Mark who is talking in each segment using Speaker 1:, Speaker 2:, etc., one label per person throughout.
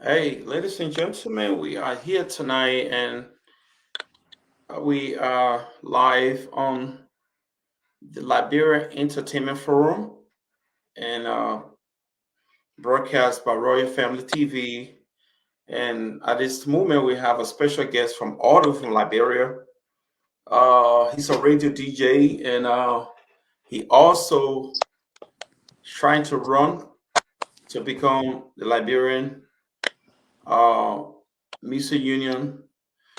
Speaker 1: Hey, ladies and gentlemen, we are here tonight and we are live on the Liberian Entertainment Forum and broadcast by Royal Family TV. And at this moment, we have a special guest from Auto from Liberia. He's a radio DJ and he also trying to run to become the Liberian uh, Music Union.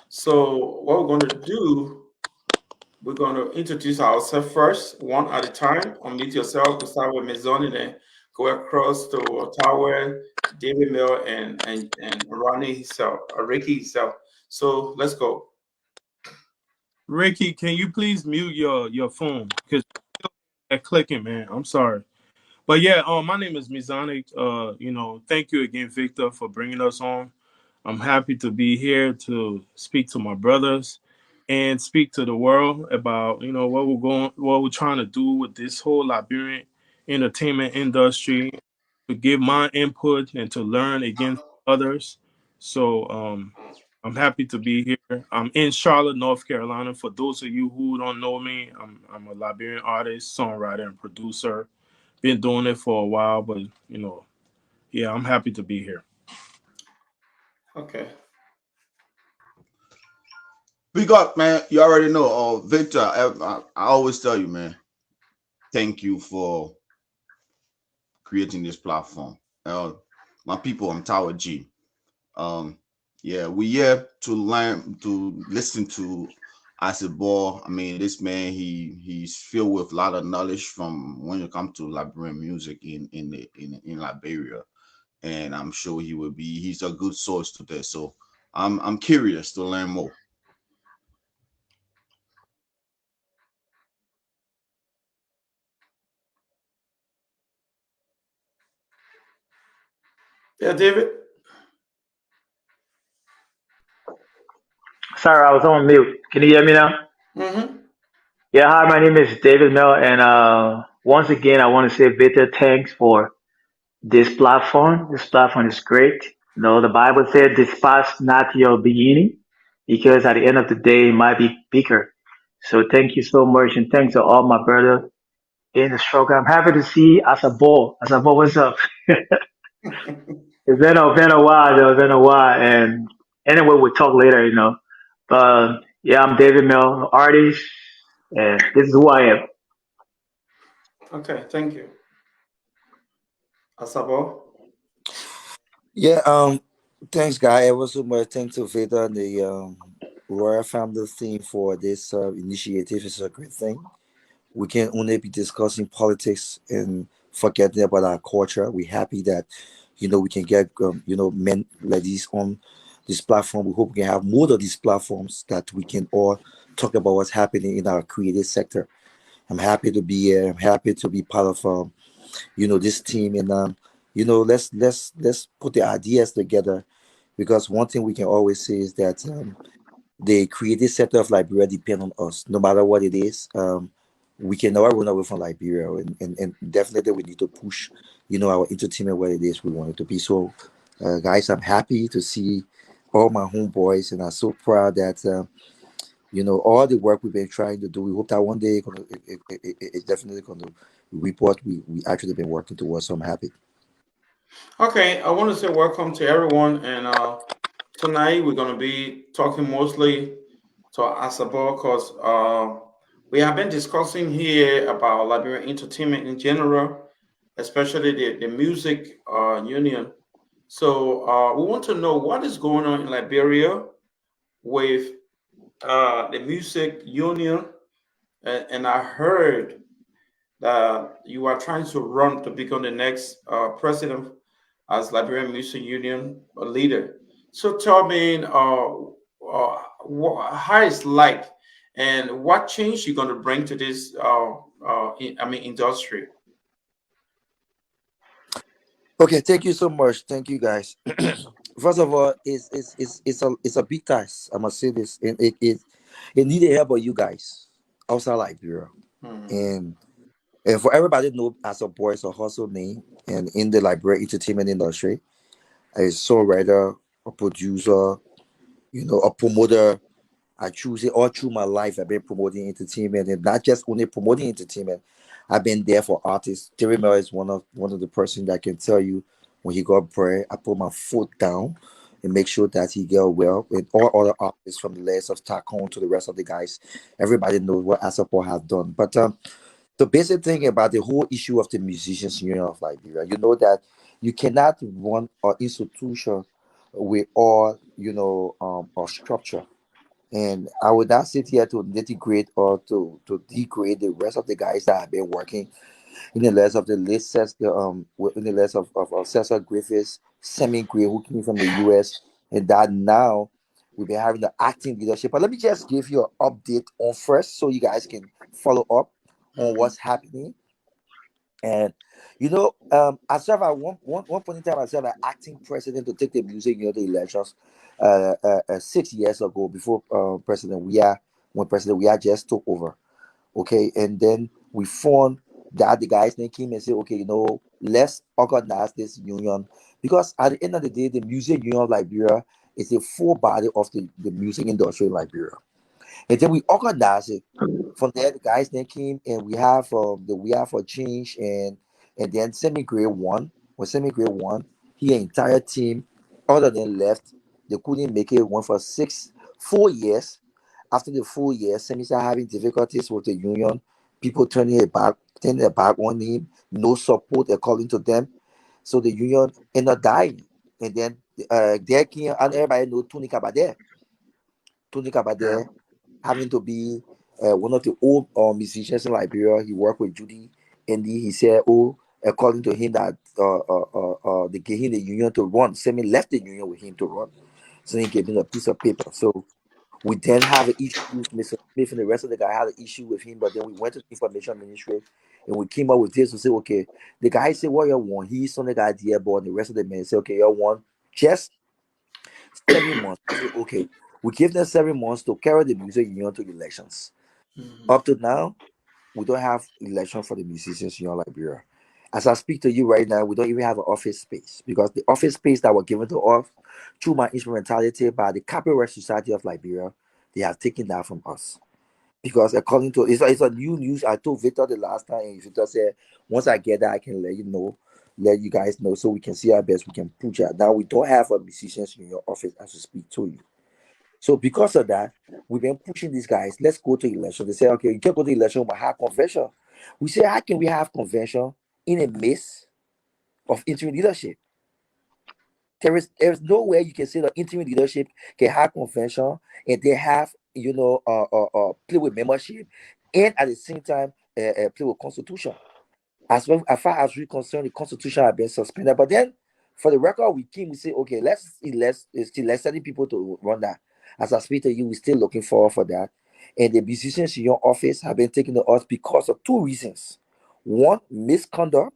Speaker 1: So what we're going to do, we're going to introduce ourselves first, one at a time. Unmute yourself. We start with Mizoni, then go across to Tower, David Mill, and Ronnie himself, Ricky himself. So let's go.
Speaker 2: Ricky, can you please mute your phone? Because that clicking, man. I'm sorry. But yeah, my name is Mizanic. Thank you again, Victor, for bringing us on. I'm happy to be here to speak to my brothers and speak to the world about what we're trying to do with this whole Liberian entertainment industry, to give my input and to learn against others. So I'm happy to be here. I'm in Charlotte, North Carolina. For those of you who don't know me, I'm a Liberian artist, songwriter, and producer. Been doing it for a while, but yeah, I'm happy to be here.
Speaker 1: Okay.
Speaker 3: We got, man, you already know. Victor, I always tell you, man, thank you for creating this platform. My people, I'm Tower G. Um, yeah, we here to learn, to listen to Asibor. I mean, this man, he's filled with a lot of knowledge from when you come to Liberian music in Liberia, and I'm sure he's a good source to this. So I'm curious to learn more.
Speaker 1: Yeah, David.
Speaker 4: Sorry, I was on mute. Can you hear me now?
Speaker 1: Mm-hmm.
Speaker 4: Yeah, hi, my name is David Mel, and once again, I want to say Victor, thanks for this platform. This platform is great. You know, the Bible said, despise not your beginning, because at the end of the day, it might be bigger. So thank you so much, and thanks to all my brother in the struggle. I'm happy to see Asabo. Asabo, what's up? Been a while, though. It's been a while, and anyway, we'll talk later, you know. But yeah, I'm David Mel, artist, and this is who I am.
Speaker 1: Okay, thank you. Asabo.
Speaker 5: Yeah, thanks, guy. Ever so much. Thanks to Veda and the Royal Family team for this initiative. It's a great thing. We can only be discussing politics and forgetting about our culture. We're happy that we can get men like these on this platform. We hope we can have more of these platforms that we can all talk about what's happening in our creative sector. I'm happy to be here. I'm happy to be part of this team, and let's put the ideas together, because one thing we can always say is that the creative sector of Liberia depend on us, no matter what it is. We can never run away from Liberia, and definitely we need to push our entertainment where it is we want it to be. So guys, I'm happy to see all my homeboys, and I'm so proud that all the work we've been trying to do. We hope that one day it's definitely going to report we actually been working towards. So I'm happy.
Speaker 1: Okay, I want to say welcome to everyone, and tonight we're going to be talking mostly to Asabo because we have been discussing here about Liberian entertainment in general, especially the music union. So we want to know what is going on in Liberia with the music union, and I heard that you are trying to run to become the next president as Liberian Music Union leader. So tell me, how it's like, and what change you're going to bring to this, industry.
Speaker 5: Okay, thank you so much. Thank you, guys. First of all, it's a big task. I must say this, and it needed help of you guys outside Liberia,
Speaker 1: Hmm.
Speaker 5: and for everybody to know as a boy, it's a hustle name, and in the Liberia entertainment industry. a songwriter, a producer, a promoter. I choose it all through my life. I've been promoting entertainment, and not just only promoting entertainment. I've been there for artists. Terry Mel is one of the person that can tell you when he got prayer, I put my foot down and make sure that he get well. With all other artists from the layers of Tacon to the rest of the guys, everybody knows what Asapor have done. But the basic thing about the whole issue of the musicians union of Liberia, you know that you cannot run an institution with all a structure. And I would not sit here to denigrate or to degrade the rest of the guys that have been working in the list of the list in the list of Cesar Griffiths, Sammy Gray, who came from the US, and that now we've been having the acting leadership. But let me just give you an update on first so you guys can follow up on
Speaker 1: Mhm.
Speaker 5: what's happening. And I served at one point in time, I served as acting president to take the music the elections 6 years ago before when President We just took over. Okay, and then we formed that the guys then came and said, okay, let's organize this union because at the end of the day, the music union of Liberia is a full body of the music industry in Liberia. And then we organized it. From there, the guys then came and we have for change and then semi grade one. When semi grade one, he entire team, other than left, they couldn't make it. Went for 4 years. After the 4 years, Semi started having difficulties with the union. People turning their back on him. No support according to them. So the union ended up dying. And then there came and everybody know Tony Kabade. Tony
Speaker 1: Yeah.
Speaker 5: Kabade having to be one of the old musicians in Liberia. He worked with Judy, and he said, "Oh, according to him, that they gave him the union to run. Semi left the union with him to run, so he gave him a piece of paper. So we then have an issue with Mr. Smith and the rest of the guy had an issue with him, but then we went to the information ministry and we came up with this to say, okay, the guy said, what you want? He's on the idea, but the rest of the men said, okay, you want just 7 months. We say, okay, we give them 7 months to carry the music union to elections.
Speaker 1: Mhm.
Speaker 5: Up to now, we don't have election for the musicians union Liberia. As I speak to you right now, we don't even have an office space because the office space that was given to us through my instrumentality by the Copyright Society of Liberia, they have taken that from us. Because according to it's a new news. I told Victor the last time, and Victor said, once I get that, I can let you guys know so we can see our best we can push out. Now we don't have a musicians in your office as we speak to you. So because of that, we've been pushing these guys. Let's go to election. They say, okay, you can't go to election, but have convention. We say, how can we have convention in a midst of interim leadership? There is no way you can say the interim leadership can have convention and they have play with membership and at the same time play with constitution. As far as we concerned, the constitution has been suspended. But then, for the record, we came. We say, okay, let's sending people to run that. As I speak to you, we're still looking forward for that. And the musicians in your office have been taken to us because of two reasons: one, misconduct,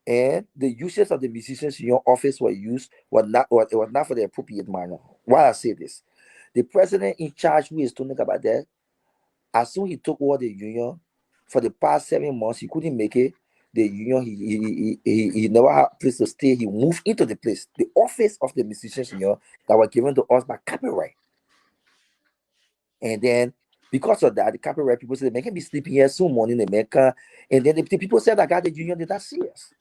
Speaker 5: and the uses of the musicians in your office it was not for the appropriate manner. Why I say this: the president in charge, who is Tony Kabade, as soon he took over the union, for the past 7 months, he couldn't make it. The union, he never had a place to stay. He moved into the place, the office of the musicians union that were given to us by copyright. And then because of that, the copyright people said, they can be sleeping here soon morning in America. And then the people said, I got the union, they're not serious.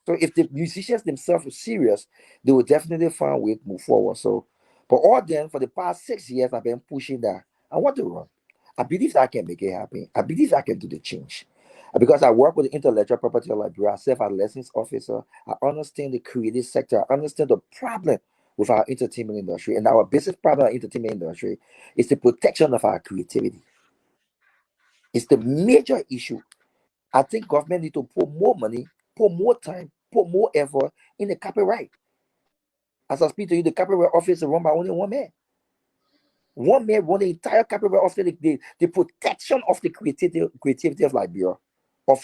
Speaker 5: So if the musicians themselves were serious, they would definitely find a way to move forward. So, but all then for the past 6 years, I've been pushing that. I want to run. I believe I can make it happen. I believe I can do the change. Because I work with the intellectual property library, I serve as lessons officer. I understand the creative sector. I understand the problem with our entertainment industry. And our business problem in our entertainment industry is the protection of our creativity. It's the major issue. I think government need to put more money, put more time, put more effort in the copyright. As I speak to you, the copyright office is run by only one man. One man run the entire copyright office, the protection of the creativity of Liberia,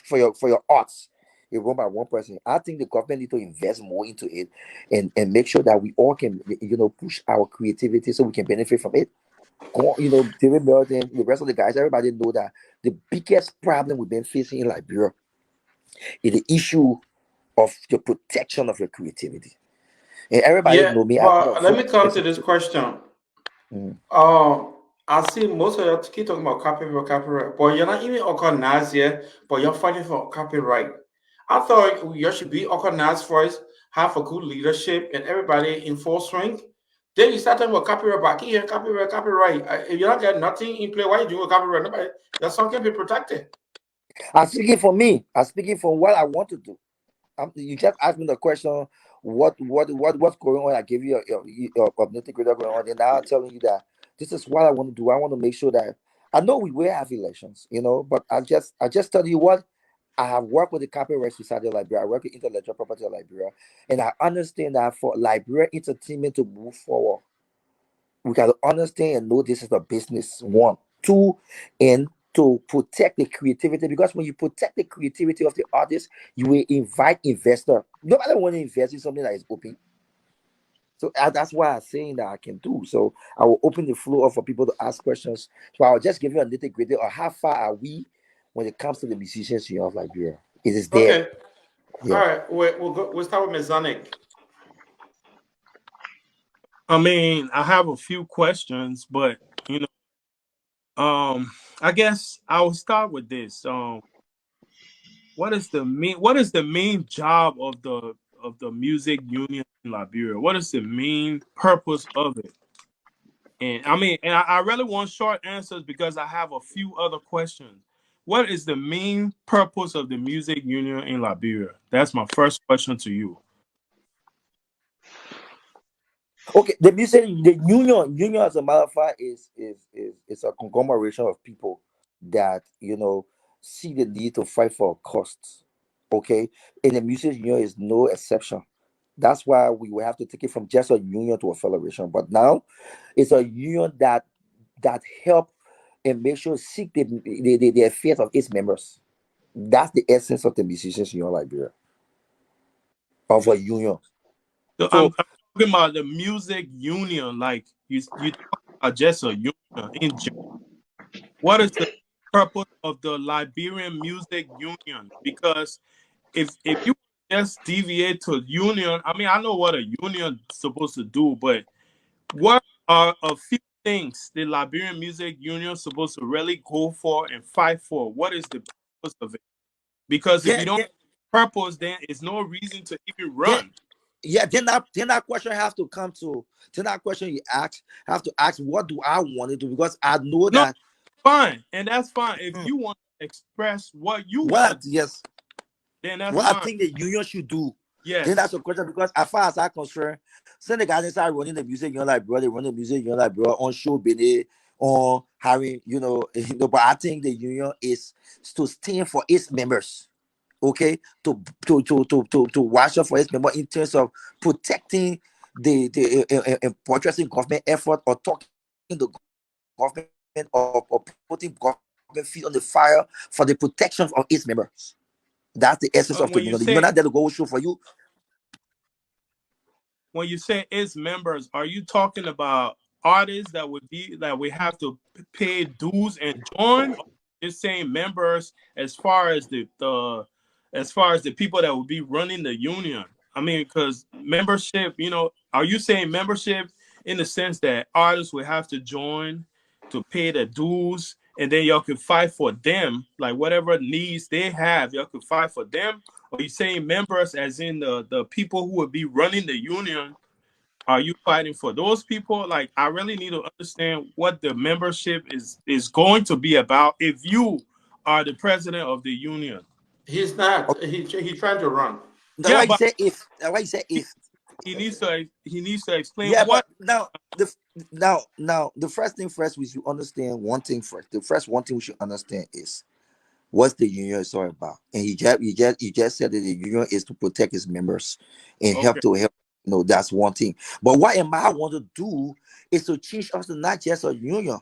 Speaker 5: for your arts. It run by one person. I think the government need to invest more into it and make sure that we all can push our creativity so we can benefit from it. David Melton, the rest of the guys, everybody know that the biggest problem we've been facing in Liberia is the issue of the protection of your creativity. And everybody
Speaker 1: Yeah,
Speaker 5: know me. I'm not a
Speaker 1: but let me
Speaker 5: vocal
Speaker 1: come to
Speaker 5: person
Speaker 1: this
Speaker 5: too.
Speaker 1: question.
Speaker 5: Mm.
Speaker 1: I see most of you keep talking about copyright, but you're not even organized yet, but you're fighting for copyright. I thought you should be organized first, have a good leadership, and everybody in full swing. Then you start talking about copyright back here, copyright. If you don't get nothing in play, why you doing copyright? Nobody, your song can be protected.
Speaker 5: I'm speaking for me. I'm speaking for what I want to do. You just asked me the question, what's going on? I gave you your nitty gritty going on, and now I'm telling you that this is what I want to do. I want to make sure that I know we will have elections, but I just tell you what. I have worked with the Copyright Society of Liberia. I work with Intellectual Property of Liberia, and I understand that for Liberia entertainment to move forward, we got to understand and know this is a business. One, two, and to protect the creativity, because when you protect the creativity of the artist, you will invite investor. Nobody want to invest in something that is open. So that's why I'm saying that I can do. So I will open the floor up for people to ask questions. So I'll just give you a nitty gritty or how far are we when it comes to the musicians here of Liberia. It is there.
Speaker 1: Okay, all
Speaker 5: Yeah.
Speaker 1: right. We'll start with Mezanic.
Speaker 2: I mean, I have a few questions, but you I guess I will start with this. What is the main job of the music union in Liberia? What is the main purpose of it? And I mean, and I really want short answers because I have a few other questions. What is the main purpose of the music union in Liberia? That's my first question to you.
Speaker 5: Okay, the music, the union, as a matter of fact, is a conglomeration of people that see the need to fight for costs. Okay, and the music union is no exception. That's why we will have to take it from just a union to a federation. But now, it's a union that help and make sure seek the affairs of its members. That's the essence of the musicians union Liberia, of a union.
Speaker 2: So
Speaker 5: So
Speaker 2: I'm talking about the music union, like you talk about just a union in general. What is the purpose of the Liberian Music Union? Because if you just deviate to union, I mean I know what a union is supposed to do, but what are a few things the Liberian Music Union is supposed to really go for and fight for? What is the purpose of it? Because if you
Speaker 5: then,
Speaker 2: don't
Speaker 5: then,
Speaker 2: have purpose, then it's no reason to even
Speaker 5: then
Speaker 2: run.
Speaker 5: yeah, then that question have to come to then that question you ask have to ask, what do I want to do? Because I know
Speaker 2: No,
Speaker 5: that
Speaker 2: fine, and that's fine. If
Speaker 5: mm,
Speaker 2: you want to express what you want
Speaker 5: what
Speaker 2: to
Speaker 5: I, yes,
Speaker 2: then that's
Speaker 5: what I
Speaker 2: fine.
Speaker 5: think the union should do. Then that's
Speaker 2: Yes.
Speaker 5: a question, because as far as I'm concerned, since the guys start running the music union like bro, they run the music union like bro on show Bene, on having but I think the union is to stand for its members. Okay, to watch out for its member in terms of protecting the portraying government effort, or talking the government, or putting government feet on the fire for the protection of its members. That's the essence of the union. The union not
Speaker 2: When
Speaker 5: there to
Speaker 2: you
Speaker 5: go
Speaker 2: say
Speaker 5: show for you.
Speaker 2: its members, are you talking about artists that we have to pay dues and join, or just saying members as far as the people that will be running the union? I mean, because membership, are you saying membership in the sense that artists will have to join to pay the dues, and then y'all can fight for them, like whatever needs they have, y'all can fight for them? Or are you saying members as in the people who will be running the union? Are you fighting for those people? Like, I really need to understand what the membership is going to be about if you are the president of the union.
Speaker 1: He's not. He's trying to run.
Speaker 5: That's
Speaker 2: Yeah,
Speaker 5: why he
Speaker 2: but
Speaker 5: said if. That's why he said
Speaker 2: he,
Speaker 5: if.
Speaker 2: he needs to explain
Speaker 5: Yeah,
Speaker 2: what.
Speaker 5: but now the first thing first, we should understand one thing first. The first one thing we should understand is what the union is all about. And he just said that the union is to protect its members and help
Speaker 2: Okay.
Speaker 5: to help. That's one thing. But what am I want to do is to change us to not just a union.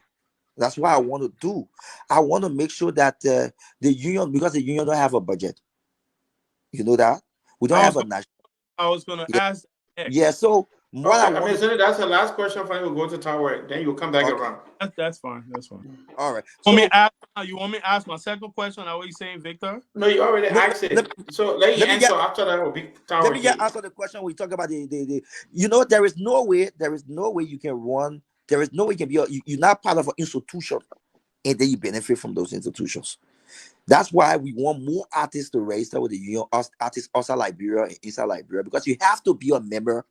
Speaker 5: That's what I want to do. I want to make sure that the union, because the union don't have a budget. You know that we don't
Speaker 2: I
Speaker 5: have
Speaker 2: was
Speaker 5: a
Speaker 2: gonna,
Speaker 5: national.
Speaker 2: I was gonna
Speaker 5: Yeah,
Speaker 2: ask
Speaker 5: yeah.
Speaker 2: next.
Speaker 5: So. What I
Speaker 1: Okay, I
Speaker 5: want
Speaker 1: mean,
Speaker 5: to
Speaker 1: so that's the last question for you. We'll go to Tower. Then you'll come back
Speaker 5: okay,
Speaker 1: around.
Speaker 2: That's fine. That's fine.
Speaker 5: all right.
Speaker 2: Want me
Speaker 5: So
Speaker 2: to ask? You want me to ask my second question? Are you saying, Victor?
Speaker 1: No, you already
Speaker 5: no,
Speaker 1: asked
Speaker 5: let,
Speaker 1: it. So let you
Speaker 5: let me
Speaker 1: answer.
Speaker 5: get
Speaker 1: After that will be
Speaker 5: let
Speaker 1: Tower
Speaker 5: me get
Speaker 1: G.
Speaker 5: answer the question. We talk about the there is no way you can run, there is no way you can be you're not part of an institution and then you benefit from those institutions. That's why we want more artists to register with the union, artists outside Liberia and inside Liberia, because you have to be a member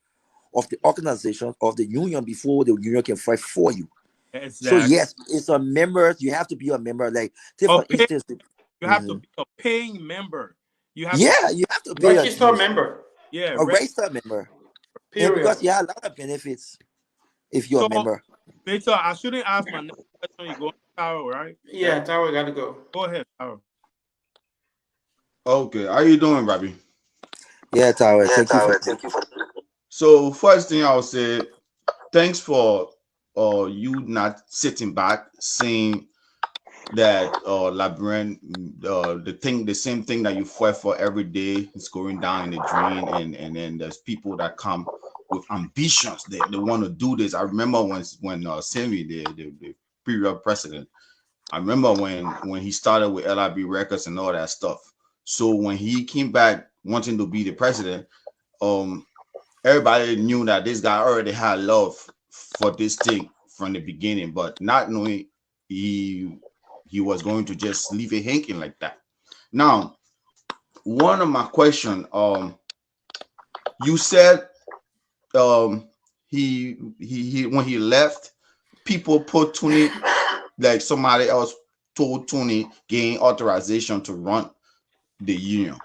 Speaker 5: of the organization of the union before the union can fight for you. So
Speaker 2: Exactly.
Speaker 5: yes, it's a member. You have to be a member. Like, take
Speaker 2: A
Speaker 5: for
Speaker 2: pay,
Speaker 5: instance,
Speaker 2: you have to
Speaker 5: mhm.
Speaker 2: be a paying member. You have to,
Speaker 5: Yeah, you have to pay a
Speaker 1: Register
Speaker 5: dues,
Speaker 1: member.
Speaker 2: yeah,
Speaker 5: a registered member, and
Speaker 1: Period.
Speaker 5: because you have a lot of benefits if you're a
Speaker 2: So,
Speaker 5: member.
Speaker 2: Victor, I shouldn't ask my next question. You go, Taro, right?
Speaker 1: Yeah, Tower got to go.
Speaker 2: Go ahead, Taro.
Speaker 3: Okay, how you doing, Robbie?
Speaker 5: Yeah, Tyler, thank you for.
Speaker 3: So first thing I'll say, thanks for you not sitting back saying that Liberian the same thing that you fight for every day is going down in the drain, and then there's people that come with ambitions, they want to do this. I remember when Sammy, the previous president, I remember when he started with LIB Records and all that stuff. So when he came back wanting to be the president, um everybody knew that this guy already had love for this thing from the beginning, but not knowing he was going to just leave it hanging like that. Now, one of my question, you said he when he left, people put Tony, like somebody else told Tony gain authorization to run the union.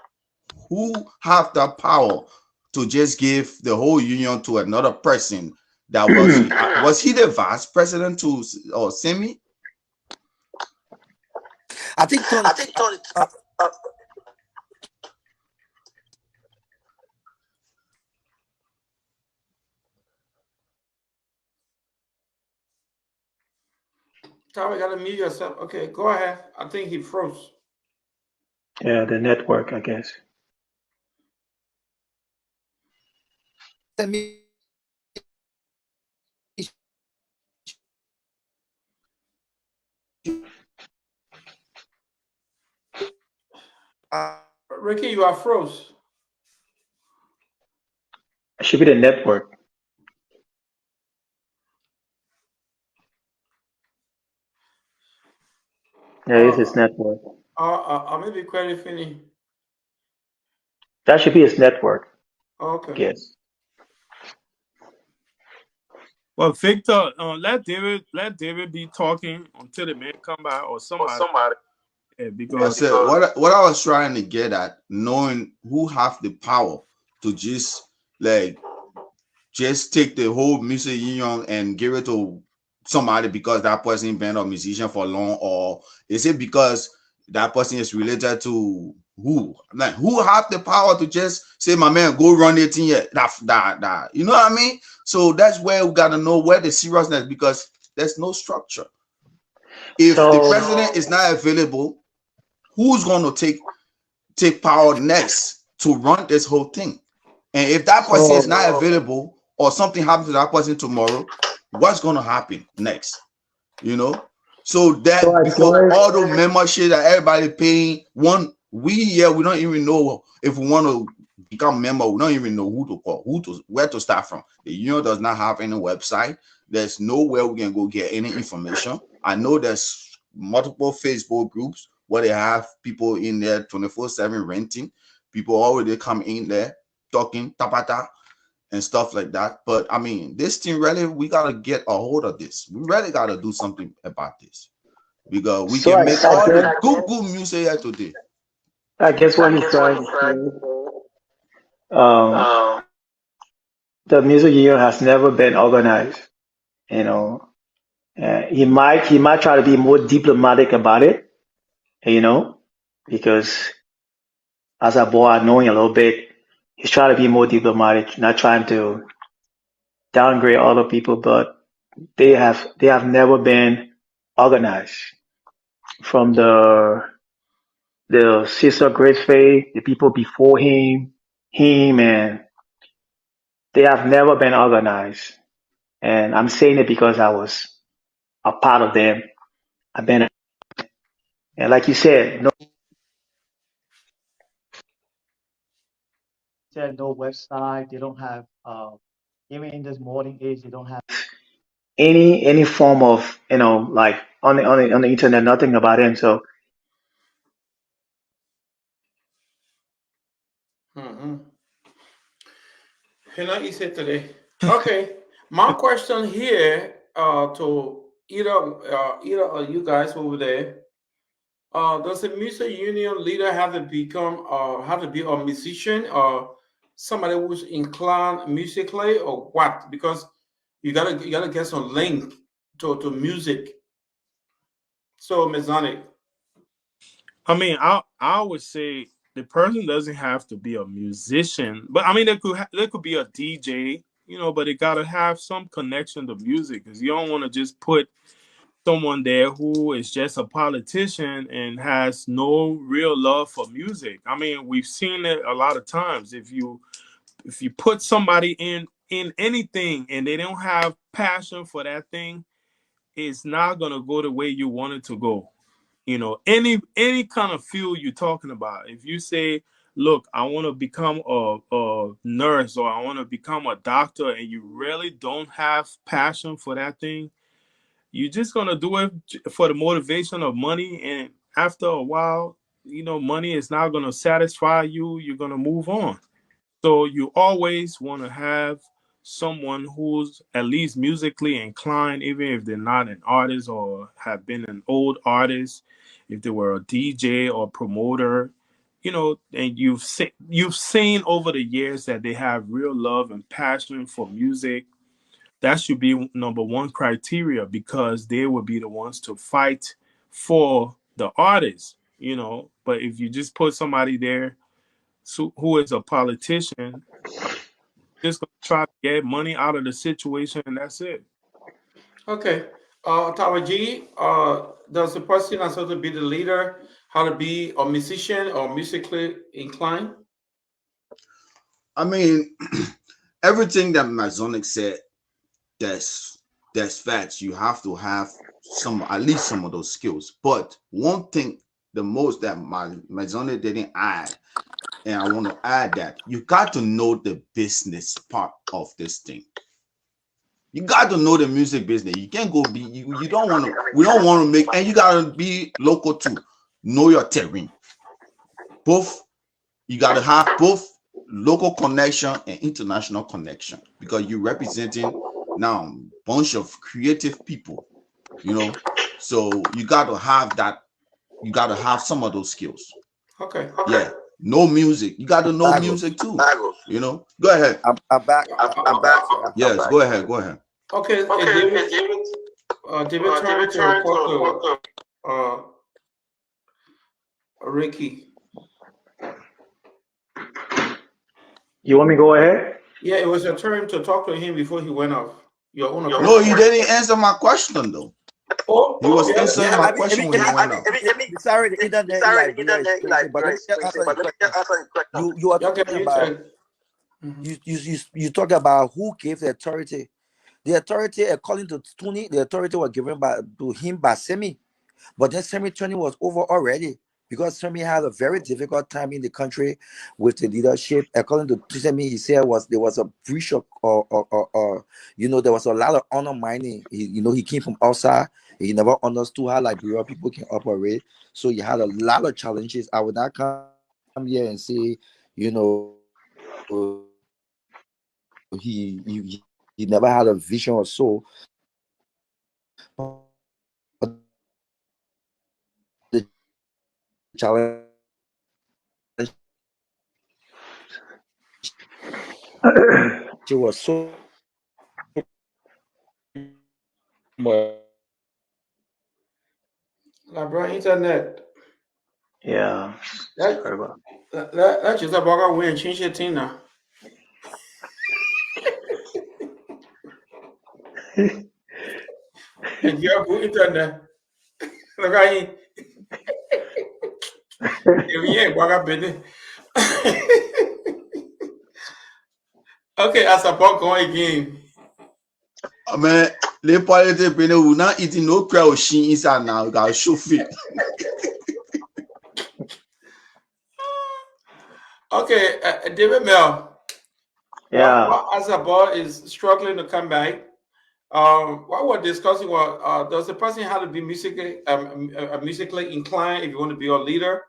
Speaker 3: Who have the power to just give the whole union to another person? That was he the vice president to Semi?
Speaker 5: I think Tony. Uh,
Speaker 1: Tower got to mute yourself. Okay, go ahead. I think he froze.
Speaker 4: Yeah, the network, I guess.
Speaker 5: Semi, uh,
Speaker 1: Ricky, you are froze.
Speaker 4: It should be the network. Yeah, it's
Speaker 1: Uh,
Speaker 4: his network.
Speaker 1: maybe Query Finney.
Speaker 4: That should be his network, I
Speaker 1: Okay.
Speaker 4: guess.
Speaker 2: Well, Victor, let David be talking until the man come by or somebody. Yeah,
Speaker 3: I
Speaker 2: because
Speaker 3: said what I was trying to get at, knowing who have the power to like just take the whole music union and give it to somebody because that person been a musician for long, or is it because that person is related to who? Like, who have the power to just say, my man, go run it in here? That. You know what I mean? So that's where we gotta know where the seriousness, because there's no structure. If the
Speaker 4: So,
Speaker 3: president is not available, who's gonna take power next to run this whole thing? And if that person is
Speaker 4: so,
Speaker 3: not available or something happens to that person tomorrow, what's going to happen next? You know? So
Speaker 4: so
Speaker 3: that,
Speaker 4: I
Speaker 3: because all
Speaker 4: guess,
Speaker 3: the membership that everybody paying, we don't even know if we want to become a member. We don't even know who to call, where to start from. The union does not have any website. There's nowhere we can go get any information. I know there's multiple Facebook groups where they have people in there 24/7 renting. People already come in there talking tapata and stuff like that. But I mean, this thing really, we gotta get a hold of this. We really gotta do something about this, because we
Speaker 4: so
Speaker 3: can make all the
Speaker 4: guess,
Speaker 3: good music here today.
Speaker 4: I guess what he's trying to say, um, the music union has never been organized. You know, he might try to be more diplomatic about it. You know, because as a boy, knowing a little bit, he's trying to be more diplomatic, not trying to downgrade other people, but they have never been organized from the sister Grace Faye, the people before him and they have never been organized. And I'm saying it because I was a part of them. I've been, and like you said, no website. They don't have, even in this modern age, they don't have any form of, like on the internet, nothing about him. So
Speaker 1: Mm-hmm. Not easy today. Okay, my question here to either of you guys over there. Does a music union leader have to become have to be a musician or somebody who's inclined musically or what? Because you gotta get some link to music. So Masonic.
Speaker 2: I mean, I would say the person doesn't have to be a musician, but I mean, there could be a DJ, but it gotta have some connection to music because you don't want to just put someone there who is just a politician and has no real love for music. I mean, we've seen it a lot of times. If you put somebody in anything and they don't have passion for that thing, it's not gonna go the way you want it to go. Any kind of field you're talking about. If you say, look, I want to become a nurse or I want to become a doctor, and you really don't have passion for that thing, you're just gonna do it for the motivation of money, and after a while, money is not gonna satisfy you. You're gonna move on. So you always want to have someone who's at least musically inclined, even if they're not an artist or have been an old artist. If they were a DJ or promoter, and you've seen over the years that they have real love and passion for music. That should be number one criteria because they will be the ones to fight for the artist. But if you just put somebody there who is a politician, just gonna try to get money out of the situation, and that's it.
Speaker 1: Okay. Tawaji, does the person that's supposed to be the leader how to be a musician or musically inclined?
Speaker 3: I mean, everything that Masonic said, that's facts. You have to have at least some of those skills. But one thing, the most that my Masonic didn't add, and I want to add that you got to know the business part of this thing. You got to know the music business. You can't go be you don't want to. We don't want to make, and you got to be local too. Know your terrain. Both you got to have both local connection and international connection because you're representing now a bunch of creative people. So you got to have that. You got to have some of those skills.
Speaker 1: Okay.
Speaker 3: Yeah. Know music. You got to know
Speaker 5: Lagos.
Speaker 3: music too. Go ahead.
Speaker 5: I'm back. I'm back, sir.
Speaker 3: Yes, go ahead. Go ahead.
Speaker 1: Okay, David trying to talk to Ricky.
Speaker 4: you want me to go ahead?
Speaker 1: Yeah, it was your turn to talk to him before he went off. Your own
Speaker 3: No, he didn't answer my question though.
Speaker 1: Oh,
Speaker 3: He was
Speaker 1: yeah.
Speaker 3: answering
Speaker 5: Yeah,
Speaker 3: my
Speaker 5: I mean,
Speaker 3: question when he went out.
Speaker 5: sorry, the internet is like very expensive. But let me just answer your question. You are
Speaker 1: Okay,
Speaker 5: talking
Speaker 1: you
Speaker 5: about
Speaker 1: said. Mhm.
Speaker 5: you talk about who gave the authority. The authority, according to Tony, the authority was given to him by Semi. But then Semi 20 was over already because Semi had a very difficult time in the country with the leadership. According to Semi, he said there was a breach of or there was a lot of undermining. He came from outside. He never understood how Liberian people can operate. So he had a lot of challenges. I would not come here and say, he never had a vision or so. The challenge she was so
Speaker 1: LeBron internet.
Speaker 4: Yeah,
Speaker 1: That
Speaker 4: sorry about.
Speaker 1: that's just about to win. Change your team now. And you have good internet. Look at him. If you ain't Waga Bene. Okay, as about going again.
Speaker 3: Man, les politics been we not eating no crowd sheen inside now. We got show fit.
Speaker 1: Okay, David Mel,
Speaker 4: Yeah.
Speaker 1: what Azabal is struggling to come back. What we're discussing was does the person have to be musically inclined if you want to be a leader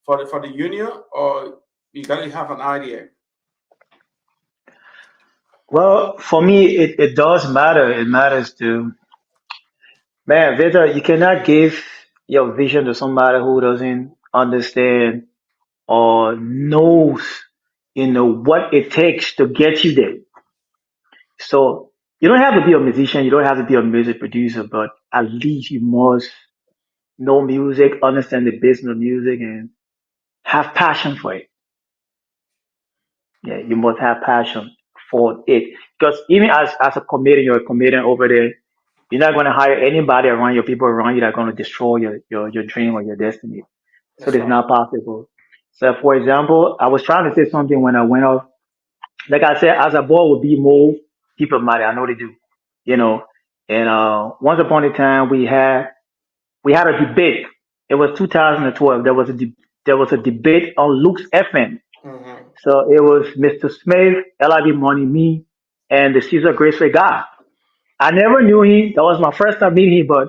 Speaker 1: for the union, or you gotta have an idea?
Speaker 4: Well, for me, it does matter. It matters to, man, Victor, you cannot give your vision to somebody who doesn't understand or knows, what it takes to get you there. So you don't have to be a musician, you don't have to be a music producer, but at least you must know music, understand the business of music, and have passion for it. Yeah, you must have passion for it. Because even as a comedian, you're a comedian over there, you're not going to hire anybody around your people around you that are going to destroy your dream or your destiny. So
Speaker 1: That's
Speaker 4: it's
Speaker 1: right.
Speaker 4: not possible. So for example, I was trying to say something when I went off. Like I said, as a boy would be more diplomatic. I know they do, you know. And once upon a time we had a debate. It was 2012. There was a debate on Luke's FM.
Speaker 1: Mm-hmm.
Speaker 4: So it was Mr. Smith, LIB Money, me, and the Caesar Graceway guy. I never knew him. That was my first time meeting him, but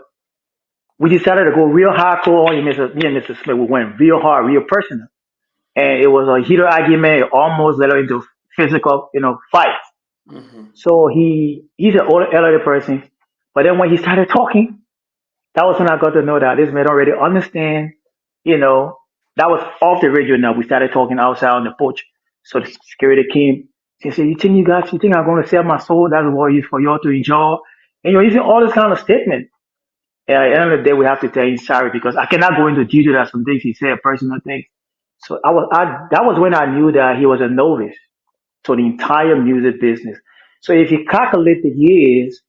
Speaker 4: we decided to go real hardcore on me and Mr. Smith. We went real hard, real personal. And it was a heated argument. It almost led into physical, fight.
Speaker 1: Mm-hmm.
Speaker 4: So he's an older elderly person. But then when he started talking, that was when I got to know that this man already understand, you know, that was off the radio now. We started talking outside on the porch. So the security came. He said, you think I'm going to sell my soul? That's what it's for y'all to enjoy. And you're using all this kind of statement. And at the end of the day, we have to tell him sorry because I cannot go into detail of some things he said, personal things. So that was when I knew that he was a novice to the entire music business. So if you calculate the years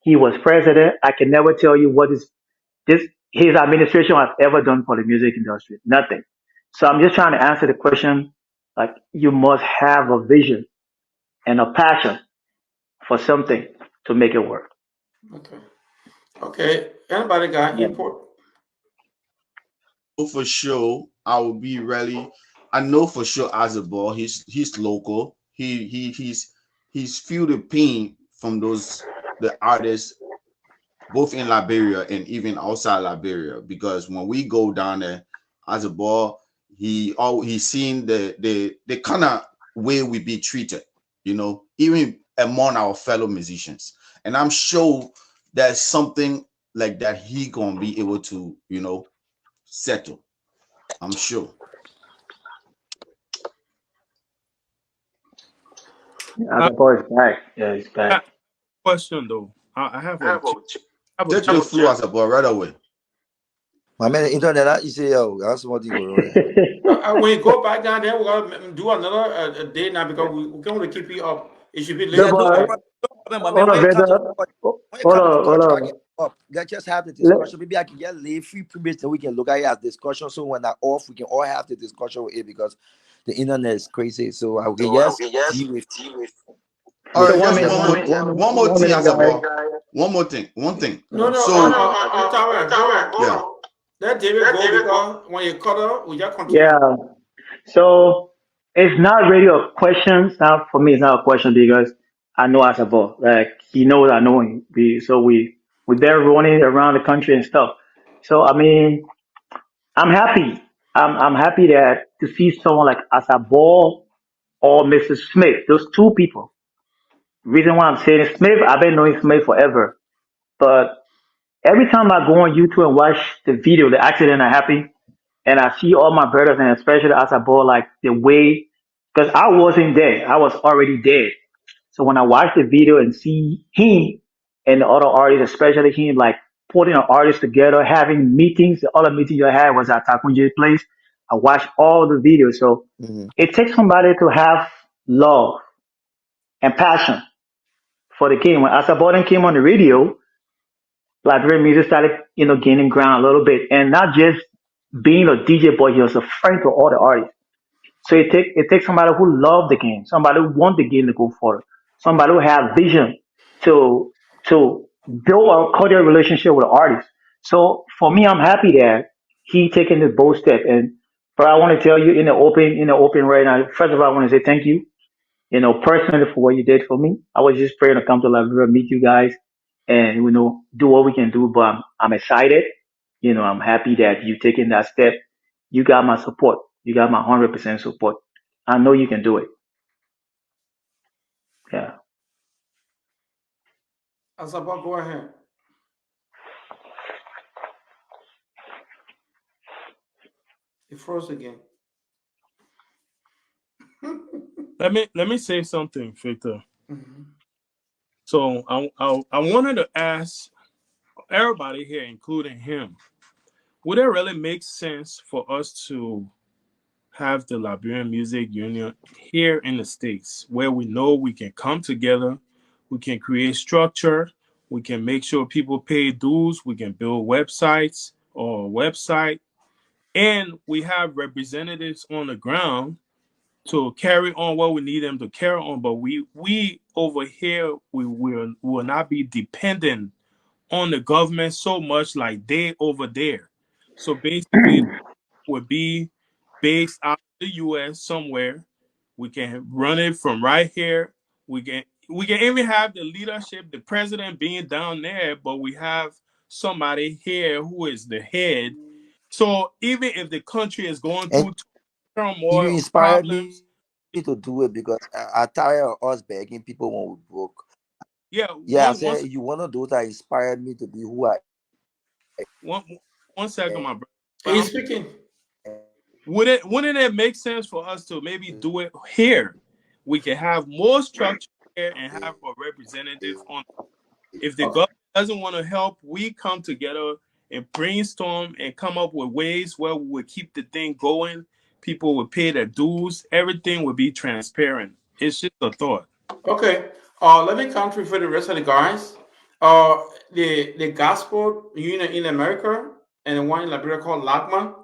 Speaker 4: he was president, I can never tell you what this his administration has ever done for the music industry. Nothing. So I'm just trying to answer the question. Like you must have a vision and a passion for something to make it work.
Speaker 1: Okay. Okay. Anybody got
Speaker 4: Yeah.
Speaker 1: input?
Speaker 3: For sure, I will be really. I know for sure as a ball, he's local. He's feel the pain from those the artists both in Liberia and even outside Liberia because when we go down there as a ball, he's seen the kind of way we be treated, even among our fellow musicians, and I'm sure there's something like that he gonna be able to settle. I'm sure.
Speaker 4: As
Speaker 2: I,
Speaker 4: a boy is back. Yeah, he's
Speaker 2: I
Speaker 4: back.
Speaker 2: have a question though. I have a
Speaker 3: Take the flu as a ball right away.
Speaker 5: My man, the internet, you say, yo, that's what you go there.
Speaker 1: When you go back down there, we're gonna do another day now because we're going to keep you up. It should be
Speaker 4: No,
Speaker 5: Yeah,
Speaker 1: later
Speaker 5: no
Speaker 4: boy.
Speaker 1: tonight.
Speaker 5: problem. No problem, my man.
Speaker 4: Hold on, brother.
Speaker 5: When you
Speaker 4: Hold
Speaker 5: come in the
Speaker 4: on, hold
Speaker 5: contract,
Speaker 4: on.
Speaker 5: get up. Let's just have the
Speaker 4: Let,
Speaker 5: discussion. Maybe I can get lay free privilege so we can look at it as discussion. So when I'm off, we can all have the discussion with it because the internet is crazy. So I can just deal
Speaker 3: All
Speaker 5: with
Speaker 4: so
Speaker 3: right,
Speaker 5: it.
Speaker 4: one
Speaker 3: just
Speaker 4: minute,
Speaker 3: one more
Speaker 4: one
Speaker 3: thing
Speaker 4: minute,
Speaker 3: as a
Speaker 4: guys.
Speaker 3: ball. One thing.
Speaker 1: No, no,
Speaker 3: So
Speaker 1: Tower, hold on.
Speaker 3: yeah,
Speaker 1: Let David go because when you cut off, we just continue.
Speaker 4: Yeah. So it's not really a question. It's not for me. It's not a question because I know Asabo. Like he knows I know him. We've been running around the country and stuff. So I mean, I'm happy. I'm happy that to see someone like Asabo or Mr. Smith. Those two people. Reason why I'm saying Smith, I've been knowing Smith forever. But every time I go on YouTube and watch the video, the accident that happened, and I see all my brothers and especially as I bought like the way because I wasn't there. I was already dead. So when I watch the video and see him and the other artists, especially him, like putting an artist together, having meetings, the other meeting I had was at Takunji's place. I watched all the videos. So
Speaker 5: Mhm.
Speaker 4: it takes somebody to have love and passion for the game. When Asabodan came on the radio, Liberian music started, gaining ground a little bit. And not just being a DJ, but he was a friend to all the artists. So it takes somebody who love the game, somebody who want the game to go forward, somebody who have vision to to build a cordial relationship with artists. So for me, I'm happy that he taking this bold step. And but I want to tell you in the open right now. First of all, I want to say thank you. Personally for what you did for me. I was just praying to come to Liberia, meet you guys, and do what we can do. But I'm excited. I'm happy that you taking that step. You got my support. You got my 100% support. I know you can do it. Yeah.
Speaker 1: Azaba, go ahead. It froze again.
Speaker 2: Let me say something, Victor.
Speaker 1: Mhm.
Speaker 2: So I wanted to ask everybody here, including him, would it really make sense for us to have the Liberian Music Union here in the States where we know we can come together, we can create structure, we can make sure people pay dues, we can build websites or a website, and we have representatives on the ground to carry on what we need them to carry on. But we over here we will not be dependent on the government so much like they over there. So basically would be based out of the US somewhere. We can run it from right here. We can even have the leadership, the president being down there, but we have somebody here who is the head. So even if the country is going
Speaker 5: And
Speaker 2: through
Speaker 5: you
Speaker 2: turmoil or
Speaker 5: inspired me
Speaker 2: problems,
Speaker 5: to do it because I tired of us begging people when we broke.
Speaker 2: yeah,
Speaker 5: Yeah, I
Speaker 2: one
Speaker 5: said you one of those that inspired me to be who I
Speaker 2: one one second, my brother. But
Speaker 1: He's speaking.
Speaker 2: wouldn't it make sense for us to maybe do it here? We can have more structure here and have a representative on. If the
Speaker 1: Okay.
Speaker 2: government doesn't want to help, we come together and brainstorm and come up with ways where we would keep the thing going. People would pay their dues. Everything would be transparent. It's just a thought.
Speaker 1: Okay. Let me country for the rest of the guys. The Gospel Union in America and the one in Liberia called LAGMA.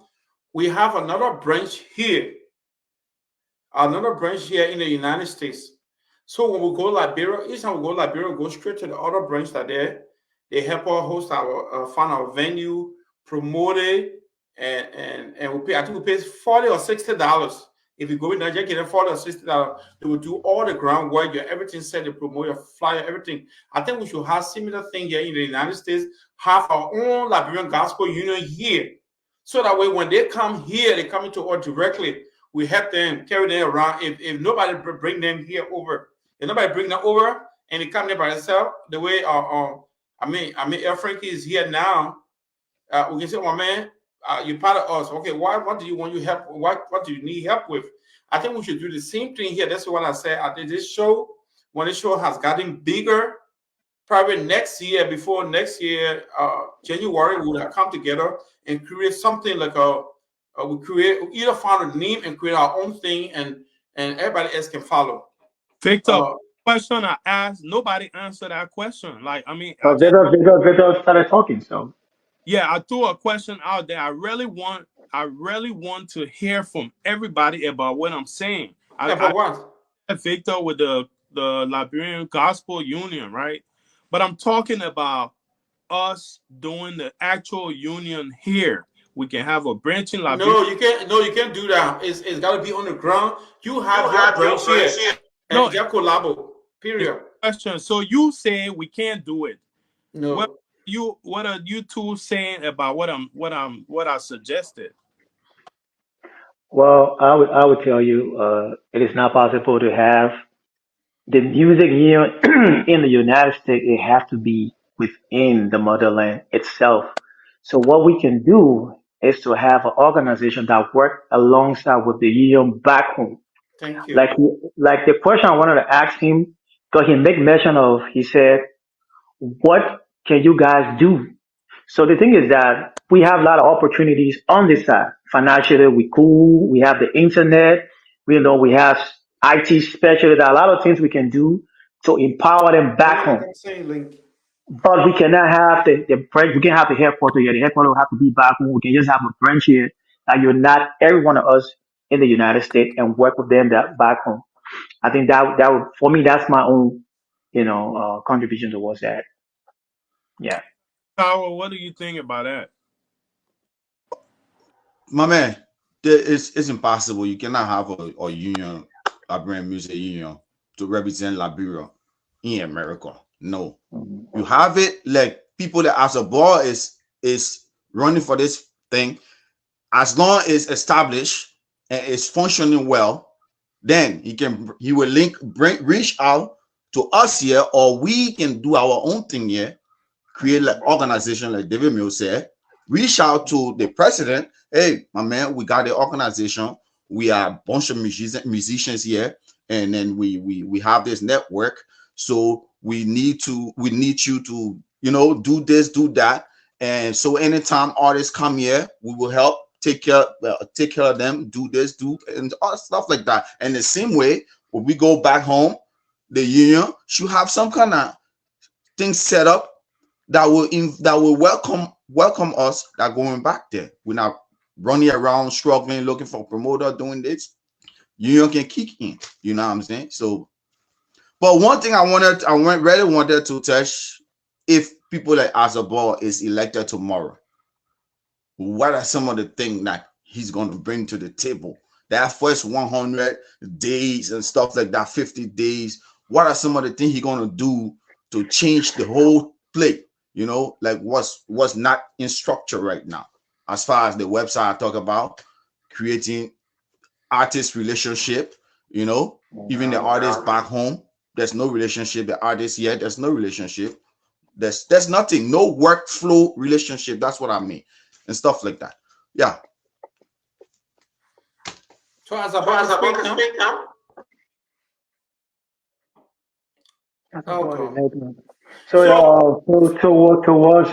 Speaker 1: We have another branch here in the United States. So when we go Liberia, each time we go Liberia, we go straight to the other branch that there. They help us host find our venue, promote it, and we pay. I think we pay $40 or $60. If you go in Nigeria, get $40 or $60, they will do all the groundwork, your everything set, they promote your flyer, everything. I think we should have similar thing here in the United States, have our own Liberian Gospel Union here. So that way when they come here, they come into us directly. We help them carry them around. If nobody bring them here over, if nobody bring them over and they come there by themselves, the way I mean, El Frankie is here now. We can say, "Oh man, you're part of us." Okay, why? What do you want? You help? What do you need help with? I think we should do the same thing here. That's what I said. I did this show when the show has gotten bigger. Probably next year, before next year, January, we will come together and create something like we create either find a name and create our own thing, and everybody else can follow.
Speaker 2: Victor,
Speaker 1: Uh,
Speaker 2: question I asked, nobody answered that question. Like, I mean, I
Speaker 4: But
Speaker 2: just
Speaker 4: Victor started talking. So
Speaker 2: yeah, I threw a question out there. I really want to hear from everybody about what I'm saying.
Speaker 1: yeah,
Speaker 2: I
Speaker 1: but what?
Speaker 2: Victor with the Liberian Gospel Union, right? But I'm talking about us doing the actual union here. We can have a branch in Liberia.
Speaker 1: No, you can't. No, you can't do that. It's got to be on the ground. You
Speaker 2: You
Speaker 1: have your
Speaker 2: have your
Speaker 1: branch here,
Speaker 2: branch here. No,
Speaker 1: and your collabo.
Speaker 2: it's
Speaker 1: Period.
Speaker 2: a question. So you say we can't do it. What
Speaker 1: No.
Speaker 2: what are you two saying about what I suggested?
Speaker 4: well, I would tell you, it is not possible to have the music union in the United States. It has to be within the motherland itself. So what we can do is to have an organization that work alongside with the union back home.
Speaker 1: Thank
Speaker 4: Like
Speaker 1: you.
Speaker 4: like the question I wanted to ask him, because he make mention of, he said, what can you guys do? So the thing is that we have a lot of opportunities on this side. Financially, we cool. We have the internet. We have IT specialists. There are a lot of things we can do to empower them
Speaker 1: Let
Speaker 4: back
Speaker 1: me look
Speaker 4: home.
Speaker 1: at the same link.
Speaker 4: But we cannot have the branch. We can't have the headquarters here. The headquarters will have to be back home. We can just have a branch here that you're not every one of us. in the United States and work with them that back home. I think that would, for me, that's my own, contribution towards that. Yeah.
Speaker 2: Power, what do you think about that?
Speaker 3: My man, it's impossible. You cannot have a union, Liberian music union, to represent Liberia in America. No, you
Speaker 4: Mhm.
Speaker 3: have it like people that as a ball is running for this thing. As long as it's established and it's functioning well, then he will reach out to us here, or we can do our own thing here, create like organization like David Mills said, reach out to the president. Hey, my man, we got the organization. We are a bunch of musicians here, and then we have this network. So we need you to do this, do that, and so anytime artists come here, we will help take care of them, do this, do and all stuff like that. And the same way, when we go back home, the union should have some kind of things set up that will welcome us that going back there. We're not running around struggling looking for a promoter doing this. Union can kick in. You know what I'm saying? So, but one thing really wanted to touch, if people like Azabal is elected tomorrow, what are some of the things that he's going to bring to the table? That first 100 days and stuff like that, 50 days. What are some of the things he's going to do to change the whole play? Like what's not in structure right now. As far as the website I talk about, creating artist relationship, even the artist back home, there's no relationship. The artist here, there's no relationship. There's nothing, no workflow relationship. That's what I mean, and stuff like that. Yeah.
Speaker 1: So as about to speak now.
Speaker 4: That's about it.
Speaker 1: Okay.
Speaker 4: Nathan. So,
Speaker 1: So
Speaker 4: towards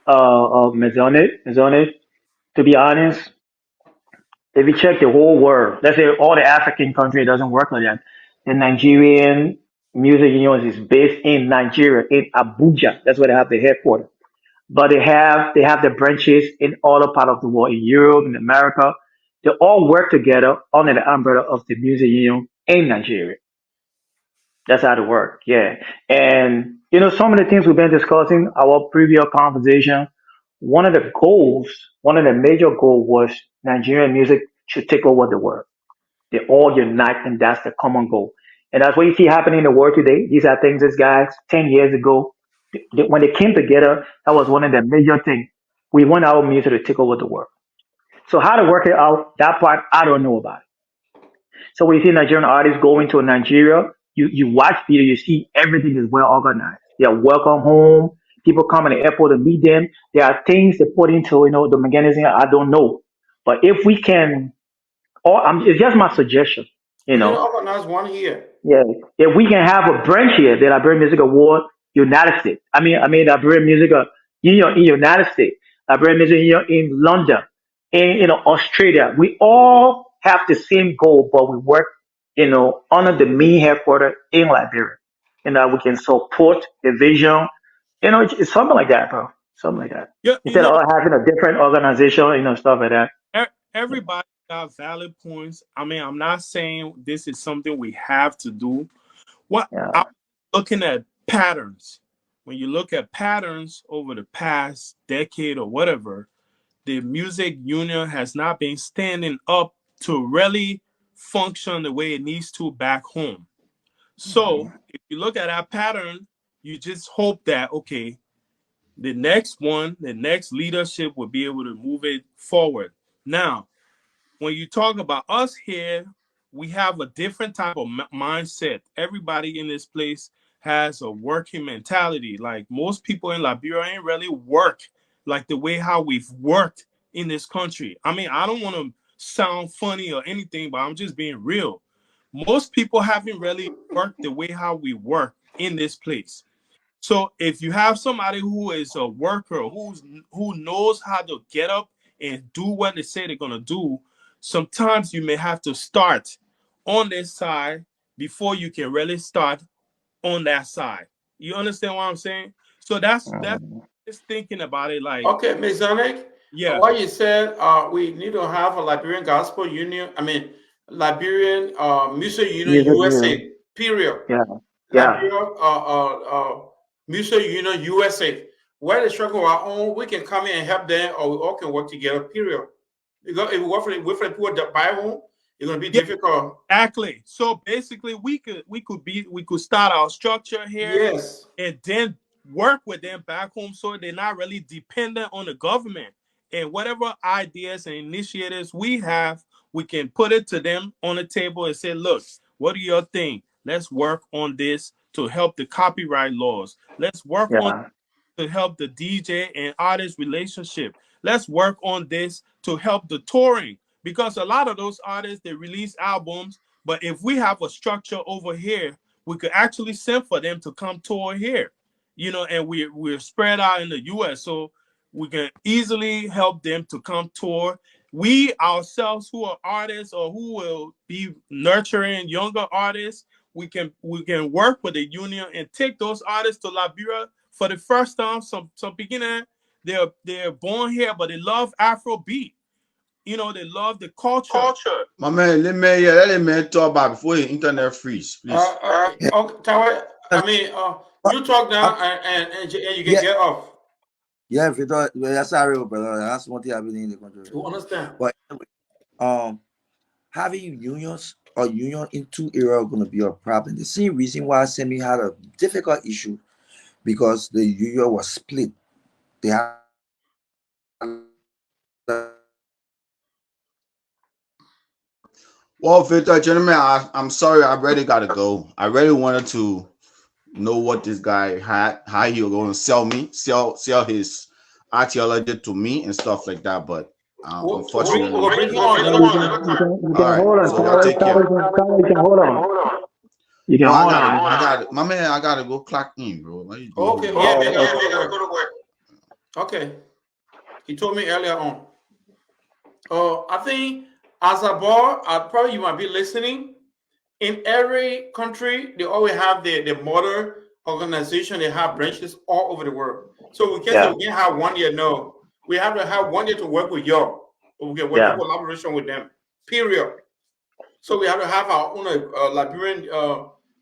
Speaker 4: Maisonnet, to be honest, if you check the whole world, let's say all the African countries, it doesn't work like that. The Nigerian Music Union is based in Nigeria, in Abuja. That's where they have the headquarters. But they have the branches in all the part of the world, in Europe, in America. They all work together under the umbrella of the Music Union in Nigeria. That's how it work. Yeah. And some of the things we've been discussing, our previous conversation, one of the major goals was Nigerian music should take over the world. They all unite, and that's the common goal. And that's what you see happening in the world today. These are things these guys 10 years ago, when they came together, that was one of the major things. We want our music to take over the world. So how to work it out, that part I don't know about. So when you see Nigerian artists going to Nigeria, you watch video, you see everything is well organized. They are welcome home. People come in the airport to meet them. There are things they put into the mechanism. I don't know, but if we can, or it's just my suggestion. You
Speaker 1: we can
Speaker 4: know,
Speaker 1: organize one here.
Speaker 4: yeah, if we can have a branch here, the Liberian Music Award, United States. I mean, Liberian Music Union in United States, Liberian Music Union in London, in Australia. We all have the same goal, but we work, under the main headquarters in Liberia. We can support the vision. It's something like that, bro. Something like that.
Speaker 2: Yeah,
Speaker 4: Instead of having a different organization, stuff like that.
Speaker 2: everybody got valid points. I mean, I'm not saying this is something we have to do. What I'm
Speaker 4: Yeah.
Speaker 2: looking at patterns. When you look at patterns over the past decade or whatever, the music union has not been standing up to really function the way it needs to back home. So if you look at that pattern, you just hope that, okay, the next leadership will be able to move it forward. Now, when you talk about us here, we have a different type of mindset. Everybody in this place has a working mentality. Like most people in Liberia ain't really work like the way how we've worked in this country. I mean, I don't want to sound funny or anything, but I'm just being real. Most people haven't really worked the way how we work in this place. So if you have somebody who is a worker who knows how to get up and do what they say they're gonna do, sometimes you may have to start on this side before you can really start on that side. You understand what I'm saying? So that's
Speaker 4: Mhm.
Speaker 2: just thinking about it like
Speaker 1: Okay, Masonic.
Speaker 2: Yeah.
Speaker 1: What you said, we need to have a Liberian Gospel Union. I mean, Liberian Music Union
Speaker 4: Music Union.
Speaker 1: USA. Period.
Speaker 4: Yeah. Yeah.
Speaker 1: Liberia Music Union USA. Where they struggle our own, we can come in and help them, or we all can work together. Period. Because if we work for the people that buy home, it's gonna be
Speaker 2: Yeah.
Speaker 1: difficult.
Speaker 2: Exactly. So basically, we could start our structure here,
Speaker 1: Yes.
Speaker 2: and then work with them back home, so they're not really dependent on the government. And whatever ideas and initiatives we have, we can put it to them on the table and say, "Look, what do you think? Let's work on this to help the copyright laws. Let's work on
Speaker 4: Yeah.
Speaker 2: to help the DJ and artist relationship. Let's work on this to help the touring, because a lot of those artists, they release albums, but if we have a structure over here, we could actually send for them to come tour here, and we're spread out in the US, so we can easily help them to come tour. We ourselves who are artists or who will be nurturing younger artists, we can work with the union and take those artists to Liberia for the first time. Some beginner, they're born here, but they love Afrobeat. They love the culture.
Speaker 3: My man, let me talk about before the internet freeze, please.
Speaker 1: Okay, Tawa, I mean, you talk
Speaker 5: Uh,
Speaker 1: now and you can
Speaker 5: yeah,
Speaker 1: get off.
Speaker 5: yeah, Victor, well, that's sorry, brother. That's one thing happening in the country.
Speaker 1: You understand?
Speaker 5: But anyway, having unions or union in two era going to be a problem. The same reason why Semi had a difficult issue because the union was split. They had
Speaker 3: Well, Victor, gentlemen, I'm sorry, I really gotta go. I really wanted to know what this guy had, how he was going to sell his ideology to me and stuff like that. But unfortunately,
Speaker 1: We'll bring you on
Speaker 4: Yeah,
Speaker 1: another time.
Speaker 4: you
Speaker 3: all
Speaker 4: can
Speaker 3: right.
Speaker 4: hold on.
Speaker 3: So y'all take care.
Speaker 4: You can hold on. You can
Speaker 3: No,
Speaker 4: hold on.
Speaker 3: I got it, my man. I gotta go clock in, bro. What you doing?
Speaker 1: Okay, yeah, man, I gotta go to work. Okay, he told me earlier on. I think as a bar, probably you might be listening. In every country, they always have the mother organization. They have branches all over the world. So we can't say
Speaker 4: Yeah.
Speaker 1: we can't have 1 year. No, we have to have 1 year to work with y'all. We can work in
Speaker 4: Yeah.
Speaker 1: collaboration with them. Period. So we have to have our own Liberian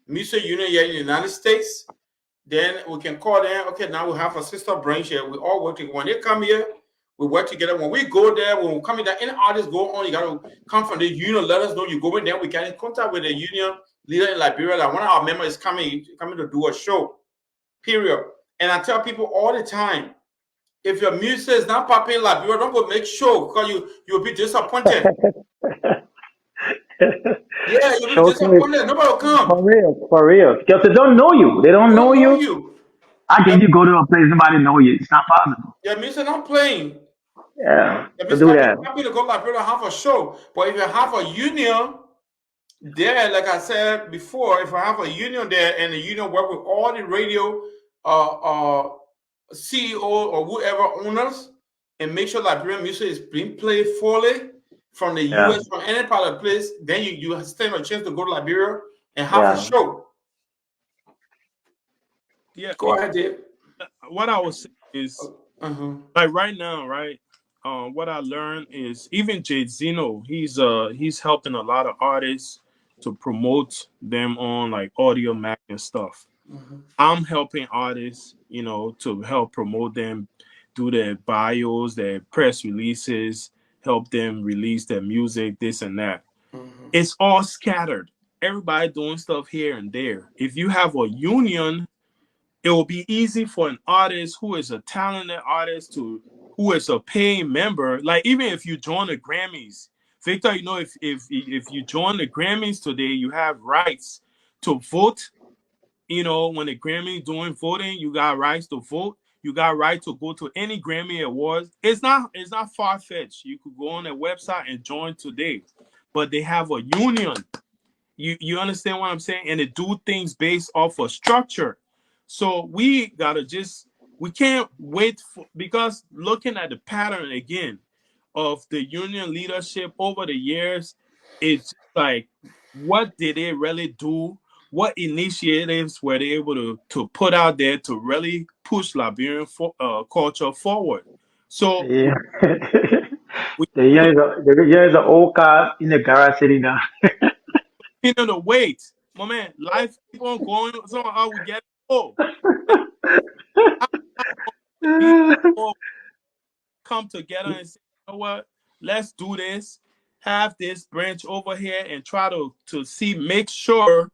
Speaker 1: music union here in the United States. Then we can call them. Okay, now we have a sister branch here. We all work together. When they come here, we work together. When we go there, when we come in there, any artists go on, you got to come from the union. Let us know you go in there. We get in contact with the union leader in Liberia that one of our members is coming to do a show. Period. And I tell people all the time, if your music is not popping in Liberia, don't go make show because you'll be disappointed. Yeah, you'll be
Speaker 4: Showcase
Speaker 1: disappointed. Nobody will come.
Speaker 4: for real, for real. Because they don't know you. They
Speaker 1: They
Speaker 4: don't know
Speaker 1: don't know
Speaker 4: you.
Speaker 1: you.
Speaker 4: How
Speaker 1: Your,
Speaker 4: can you go to a place nobody know you? It's not possible.
Speaker 1: your music not playing.
Speaker 4: Yeah.
Speaker 1: Your
Speaker 4: To
Speaker 1: music
Speaker 4: do
Speaker 1: not being
Speaker 4: that.
Speaker 1: happy to go Liberia have a show. But if you have a union, there, like I said before, if I have a union there and the union work with all the radio CEO or whoever owners and make sure Liberian music is being played fully from the
Speaker 4: Yeah.
Speaker 1: US, from any part of the place, then you stand a chance to go to Liberia and have a
Speaker 4: Yeah.
Speaker 1: show.
Speaker 2: Yeah.
Speaker 1: Go ahead, Dave.
Speaker 2: What I was saying is,
Speaker 1: Uh-huh.
Speaker 2: like right now, right? What I learned is even Jay Zeno, he's helping a lot of artists to promote them on like Audio Mac and stuff.
Speaker 1: Uh-huh.
Speaker 2: I'm helping artists, to help promote them, do their bios, their press releases, help them release their music, this and that.
Speaker 1: Uh-huh.
Speaker 2: It's all scattered. Everybody doing stuff here and there. If you have a union, it will be easy for an artist who is a talented artist who is a paying member. Like even if you join the Grammys, Victor, if you join the Grammys today, you have rights to vote. When the Grammy doing voting, you got rights to vote. You got right to go to any Grammy awards. It's not far fetched. You could go on their website and join today, but they have a union. You understand what I'm saying? And they do things based off of structure. So we can't wait because looking at the pattern again of the union leadership over the years, it's like, what did they really do? What initiatives were they able to put out there to really push Liberian culture forward? So
Speaker 4: Yeah.
Speaker 2: we
Speaker 4: There is an old car in the garage sitting down.
Speaker 2: continue to wait. My man, life keep on going. Somehow we get old. And how to be before come together and say, you know what, let's do this, have this branch over here and try to see, make sure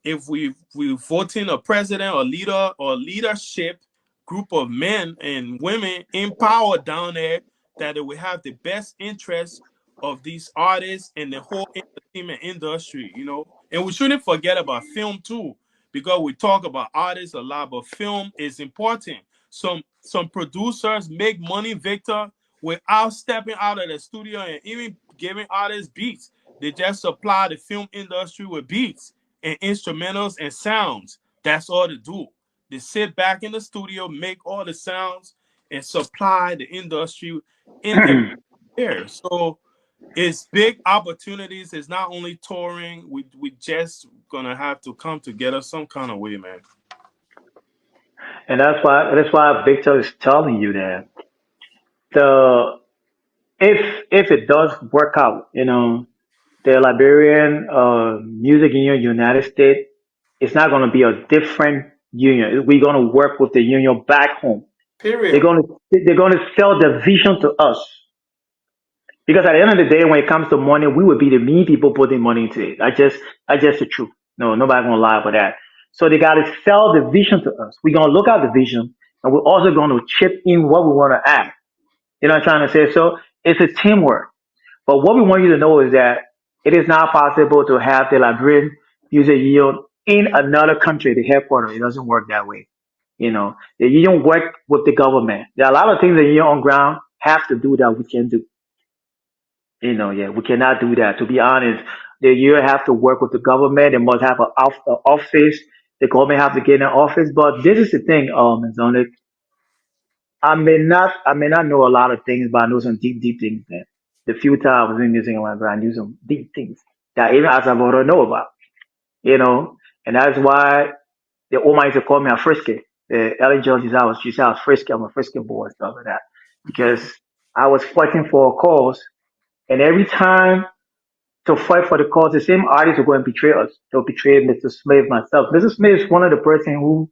Speaker 2: if we voting a president or leader or leadership group of men and women in power down there, that it will have the best interest of these artists and the whole entertainment industry, you know. And we shouldn't forget about film too, because we talk about artists a lot, but film is important. Some producers make money, Victor, without stepping out of the studio and even giving artists beats. They just supply the film industry with beats and instrumentals and sounds. That's all they do. They sit back in the studio, make all the sounds, and supply the industry in their air. So it's big opportunities. It's not only touring. We just gonna have to come together some kind of way, man.
Speaker 4: And that's why Victor is telling you that the if it does work out, the Liberian music union United States, it's not going to be a different union. We're going to work with the union back home. They're
Speaker 1: Period.
Speaker 4: going to they're going to sell the vision to us. Because at the end of the day, when it comes to money, we would be the mean people putting money into it. I just the truth. No, nobody's gonna lie about that. So they gotta sell the vision to us. We're gonna look at the vision, and we're also gonna chip in what we want to add. You know what I'm trying to say? So it's a teamwork. But what we want you to know is that it is not possible to have the Liberian music union in another country, the headquarters. It doesn't work that way. The union work with the government. There are a lot of things the union on ground have to do that we can do. Yeah, we cannot do that. To be honest, you have to work with the government. They must have an office. The government have to get an office. But this is the thing, Zonic. I may not know a lot of things, but I know some deep, deep things. Man. The few times I was in music and I knew some deep things that even as I don't know about. You know, and that's why the Oma used to call me a frisky. Ellie Jones is out. She said I was frisky. I'm a frisky boy and stuff like that because I was fighting for a cause, and every time to fight for the cause. The same artists will go and betray us. They'll betray Mr. Smith, myself. Mr. Smith is one of the person who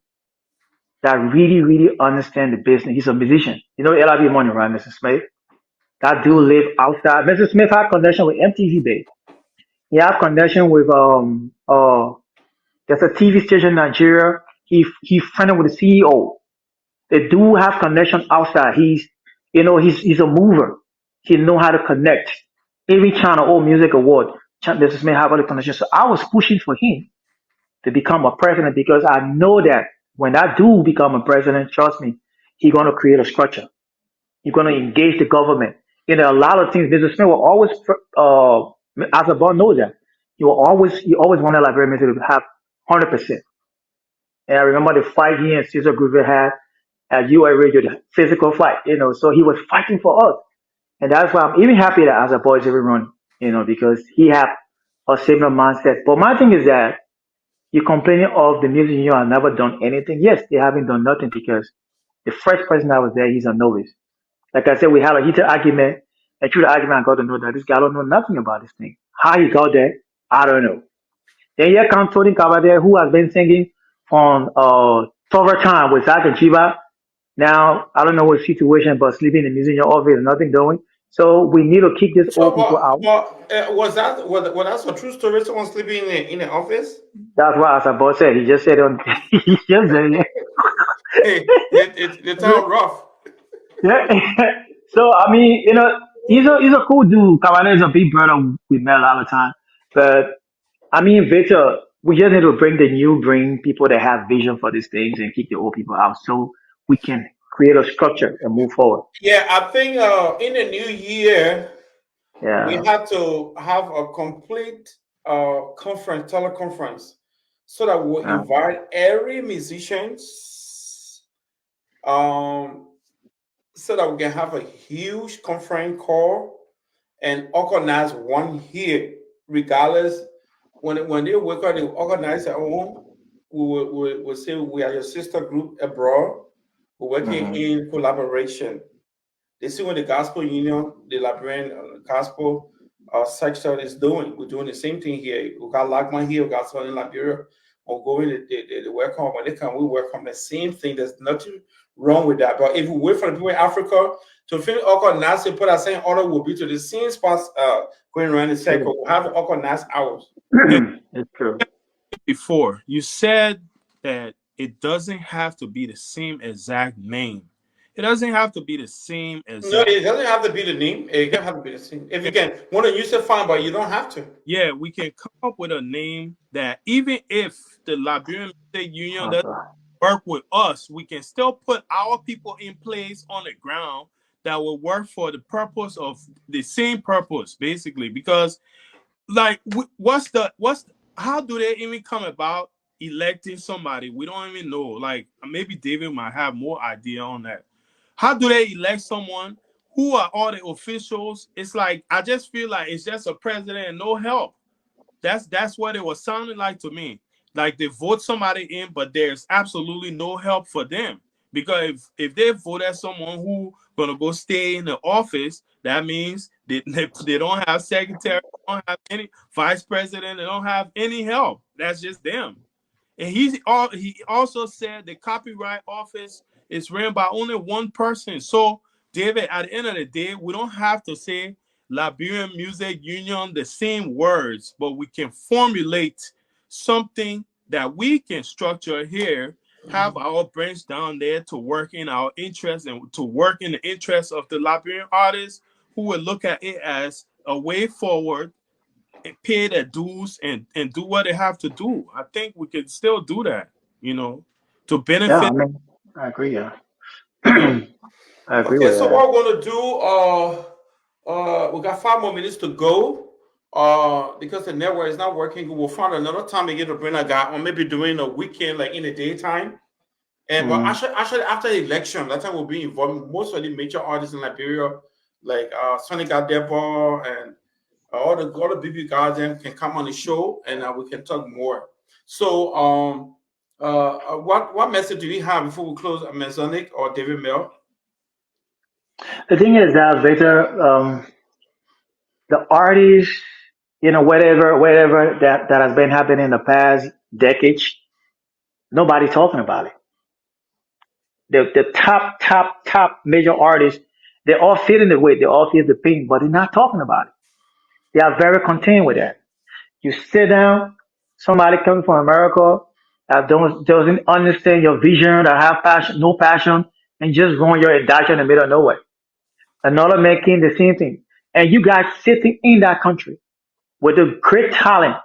Speaker 4: that really, really understand the business. He's a musician. You know LIB money, right, Mr. Smith? That dude live outside. Mr. Smith had connection with MTV Bay. He had connection with there's a TV station in Nigeria. He friended with the CEO. They do have connection outside. He's a mover. He know how to connect. Every China Old Music Award, Mr. Smith have all the connections. So I was pushing for him to become a president because I know that when I do become a president, trust me, he's gonna create a structure. He's gonna engage the government. A lot of things. Mr. Smith will always, as a born knows that he always wanted Liberian music to have 100%. And I remember the fight he and Caesar Groove had at UA Radio, the physical fight, so he was fighting for us. And that's why I'm even happy that as a boy is even running, because he have a similar mindset. But my thing is that you're complaining of the music union have never done anything. Yes, they haven't done nothing because the first person that was there, he's a novice. Like I said, we had a heated argument, and through the argument, I got to know that this guy don't know nothing about this thing. How he got there, I don't know. Then here comes Tony Cavalier, who has been singing from Tover Time with Zach and Chiba. Now, I don't know what situation, but sleeping in the museum office, nothing doing. So we need to kick these
Speaker 1: So,
Speaker 4: old people out.
Speaker 1: was that a true story? Someone sleeping in the office?
Speaker 4: That's what Asabo said. He just said on. He just said it.
Speaker 1: Hey, it sound rough.
Speaker 4: Yeah. So I mean, he's a cool dude. Kavana is a big brother we met a lot of time. But I mean, Victor, we just need to bring people that have vision for these things and kick the old people out so we can create a structure and move forward.
Speaker 1: Yeah, I think in the new year we
Speaker 4: Yeah.
Speaker 1: have to have a complete teleconference, so that we'll
Speaker 4: Uh,
Speaker 1: invite every musicians, um, so that we can have a huge conference call and organize one here, regardless. When they work out, they organize their own. We will say we are your sister group abroad. We're working
Speaker 4: mhm.
Speaker 1: in collaboration. They see what the Gospel Union, the Liberian Gospel section is doing. We're doing the same thing here. We got Lagman here, we got some in Liberia. We're going to welcome. When they come, we welcome the same thing. There's nothing wrong with that. But if we wait for the people in Africa to finish organize and put that same order, will be to the same spots going around the circle. We'll have to organize ours.
Speaker 4: It's true.
Speaker 2: Before you said that it doesn't have to be the same exact name. It doesn't have to be the same
Speaker 1: No,
Speaker 2: exact.
Speaker 1: it doesn't have to be the name. It can have to be the same. If you can want to use it, fine, but you don't have to.
Speaker 2: Yeah, we can come up with a name that even if the Liberian Music Union doesn't work with us, we can still put our people in place on the ground that will work for the purpose of the same purpose, basically. Because, like, how do they even come about electing somebody? We don't even know. Like, maybe David might have more idea on that. How do they elect someone? Who are all the officials? It's like, I just feel like it's just a president and no help. That's what it was sounding like to me. Like they vote somebody in, but there's absolutely no help for them. Because if they vote as someone who gonna go stay in the office, that means they don't have secretary, they don't have any vice president, they don't have any help. That's just them. And he also said the copyright office is ran by only one person. So, David, at the end of the day, we don't have to say Liberian Music Union the same words, but we can formulate something that we can structure here, have our branch down there to work in our interest and to work in the interest of the Liberian artists who will look at it as a way forward and pay their dues and do what they have to do. I think we can still do that, to
Speaker 4: Yeah, I
Speaker 2: benefit.
Speaker 4: mean, I agree. Yeah,
Speaker 1: Okay.
Speaker 4: I agree
Speaker 1: Okay,
Speaker 4: with
Speaker 1: so
Speaker 4: that.
Speaker 1: what we're gonna do, we got 5 more minutes to go. Because the network is not working, we'll find another time again to bring a guy, or maybe during a weekend, like in the daytime. And but actually after the election, that time we'll be involving most of the major artists in Liberia, like Sonny Gadebo and all the big guys then can come on the show and we can talk more. So what message do we have before we close, Masonic or David Mel?
Speaker 4: The thing is that Victor, the artists, whatever that has been happening in the past decades, nobody's talking about it. The top major artists, they're all feeling the weight, they all feel the pain, but they're not talking about it. They are very content with that. You sit down, somebody coming from America that doesn't understand your vision, that have passion, no passion, and just run your industry in the middle of nowhere. Another making the same thing. And you guys sitting in that country with a great talent.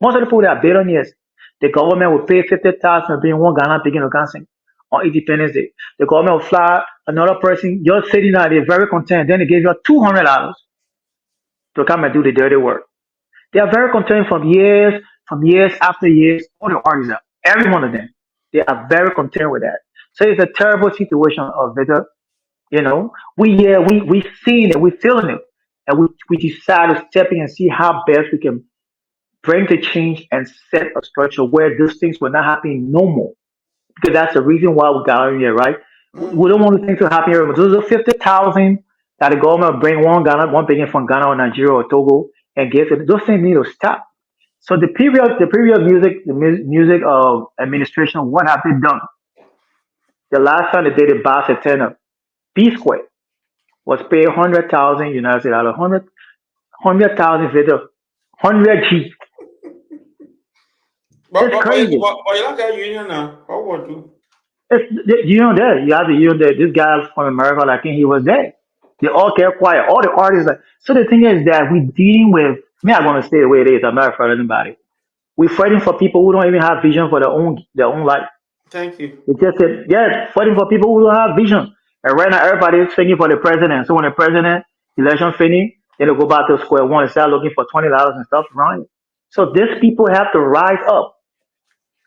Speaker 4: Most of the people that are billionaires, the government will pay 50,000 to bring one Ghana begin to dancing on Independence Day. The government will fly another person. You're sitting there, they're very content. Then they give you $200 to come and do the dirty work. They are very content from years after years. All the artists are, every one of them, they are very content with that. So it's a terrible situation of Victor. We seeing it, we feeling it, and we decide to step in and see how best we can bring the change and set a structure where these things will not happen no more. Because that's the reason why we got in here, right? We don't want things to happen here. Those are 50,000 that the government will bring one billion from Ghana or Nigeria or Togo and give it. Those things need to stop. So the previous music administration, what have they done? The last time they did it, Bass Eternal, B Square was paid 100,000 United States dollars, 100,000 video, 100 G. It's crazy.
Speaker 1: But you like that union now? What would do?
Speaker 4: There. You have the there. This guy from America, like he was there. They all kept quiet. All the artists, like, so the thing is that we dealing with. Me, I'm gonna stay the way it is. I'm not afraid of anybody. We're fighting for people who don't even have vision for their own life.
Speaker 1: Thank you.
Speaker 4: It's just that, yeah, fighting for people who don't have vision. And right now, everybody is fighting for the president. So when the president election finish, then they go back to square one and start looking for $20 and stuff around it. So these people have to rise up.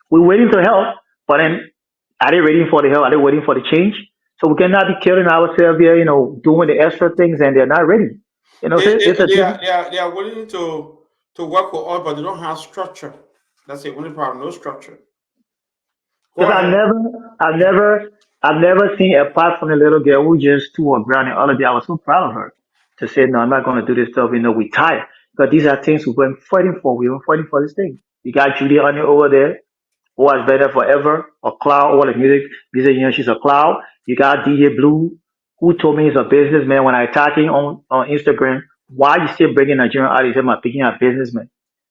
Speaker 4: We're waiting to help, but then are they waiting for the help? Are they waiting for the change? So we cannot be killing ourselves here, doing the extra things and they're not ready. So
Speaker 1: They, they,
Speaker 4: it's a
Speaker 1: they,
Speaker 4: thing.
Speaker 1: are, they, are, they are willing to work with us, but they don't have structure. That's the only problem. No structure. Go
Speaker 4: Because
Speaker 1: ahead.
Speaker 4: I've never I've never seen, apart from the little girl who just threw her ground and all of that. I was so proud of her to say, no, I'm not going to do this stuff. We tired. Because these are things we've been fighting for. We've been fighting for this thing. You got Judy Honey over there, who has been there forever, a cloud, over the music, she's a cloud. You got DJ Blue, who told me he's a businessman when I attacked him on Instagram. Why you still bringing Nigerian artists? Am I picking a businessman?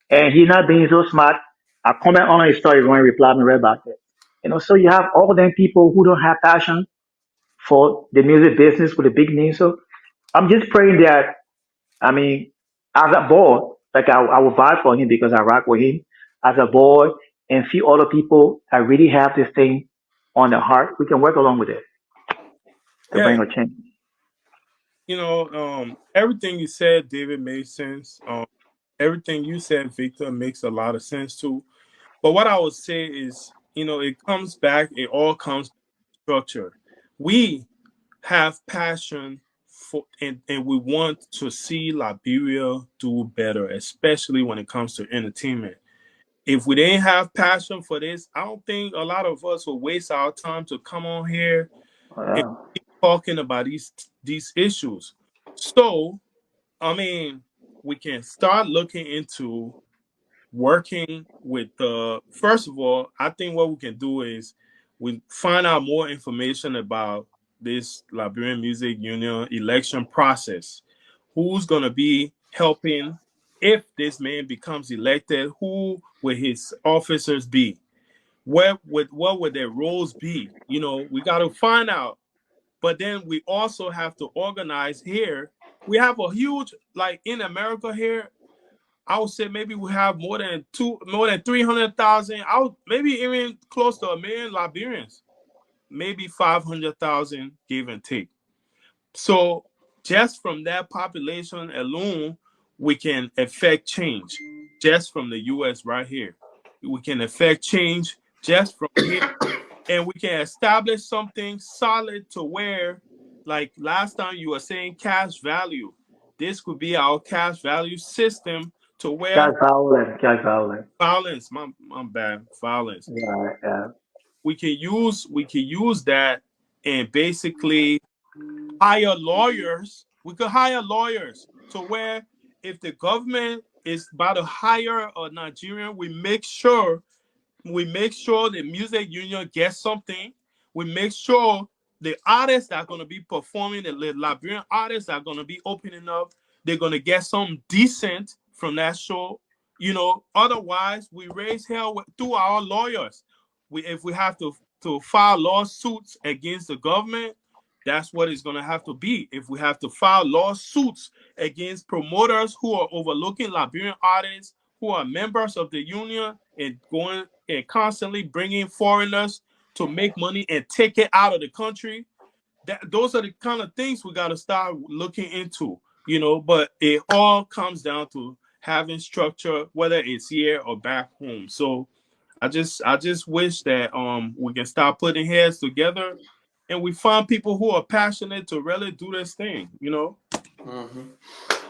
Speaker 4: And he's not being so smart. I comment on his story when he replied me right back there. So you have all them people who don't have passion for the music business with a big name. So I'm just praying that, I mean, as a boy, like I will buy for him because I rock with him. As a boy and few other people that really have this thing on their heart, we can work along with it to
Speaker 2: Yeah,
Speaker 4: bring a change.
Speaker 2: everything you said, David, made sense. Everything you said, Victor, makes a lot of sense too. But what I would say is, it comes back. It all comes to structure. We have passion for, and we want to see Liberia do better, especially when it comes to entertainment. If we didn't have passion for this, I don't think a lot of us will waste our time to come on here and
Speaker 4: Yeah.
Speaker 2: keep talking about these issues. So, I mean, we can start looking into working with the. First of all, I think what we can do is we find out more information about this Liberian Music Union election process. Who's going to be helping if this man becomes elected? Who will his officers be? What would their roles be? We got to find out. But then we also have to organize here. We have a huge, like in America here, I would say maybe we have more than 300,000. Maybe even close to 1 million Liberians. Maybe 500,000, give and take. So just from that population alone, we can affect change. Just from the U.S. right here, we can affect change just from here, and we can establish something solid to where, like last time you were saying, cash value. This could be our cash value system to where
Speaker 4: Cash violence.
Speaker 2: violence, my bad, violence.
Speaker 4: Yeah, yeah.
Speaker 2: We can use that and basically hire lawyers. We could hire lawyers to where if the government is about to hire a Nigerian, we make sure the music union gets something. We make sure the artists that are going to be performing, the Liberian artists that are going to be opening up, they're going to get something decent from that show. Otherwise, we raise hell through our lawyers. If we have to file lawsuits against the government, that's what it's going to have to be. If we have to file lawsuits against promoters who are overlooking Liberian artists, who are members of the union and going and constantly bringing foreigners to make money and take it out of the country, those are the kind of things we got to start looking into. But it all comes down to having structure, whether it's here or back home. So I just wish that we can start putting heads together and we find people who are passionate to really do this thing.
Speaker 1: Mhm.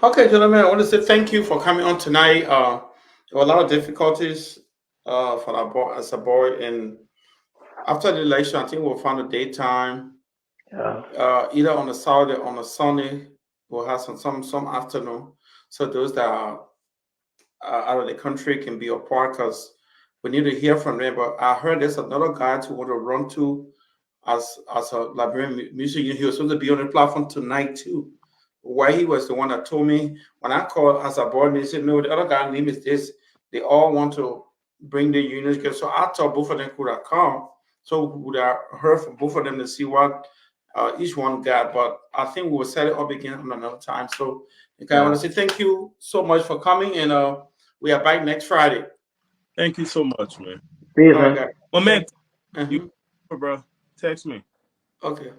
Speaker 1: Okay, gentlemen, I want to say thank you for coming on tonight. There were a lot of difficulties for our boy as a boy, and after the election, I think we'll find a daytime,
Speaker 4: Yeah.
Speaker 1: either on a Saturday, on a Sunday. We'll have some afternoon, so those that are out of the country can be a part because we need to hear from them. But I heard there's another guy to want to run to as a Liberian musician. He was supposed to be on the platform tonight too. Why he was the one that told me when I called as a board, they said, no, the other guy's name is this. They all want to bring the unions together. So I thought both of them could have come. So we would have heard from both of them to see what each one got. But I think we will set it up again on another time. So okay, I want to
Speaker 4: Yeah.
Speaker 1: say thank you so much for coming. And we are back next Friday.
Speaker 2: Thank you so much, man.
Speaker 4: Peace,
Speaker 1: All right,
Speaker 4: man.
Speaker 1: guys.
Speaker 2: Well, man,
Speaker 1: Thank,
Speaker 2: you,
Speaker 1: mhm.
Speaker 2: bro, text me.
Speaker 1: Okay.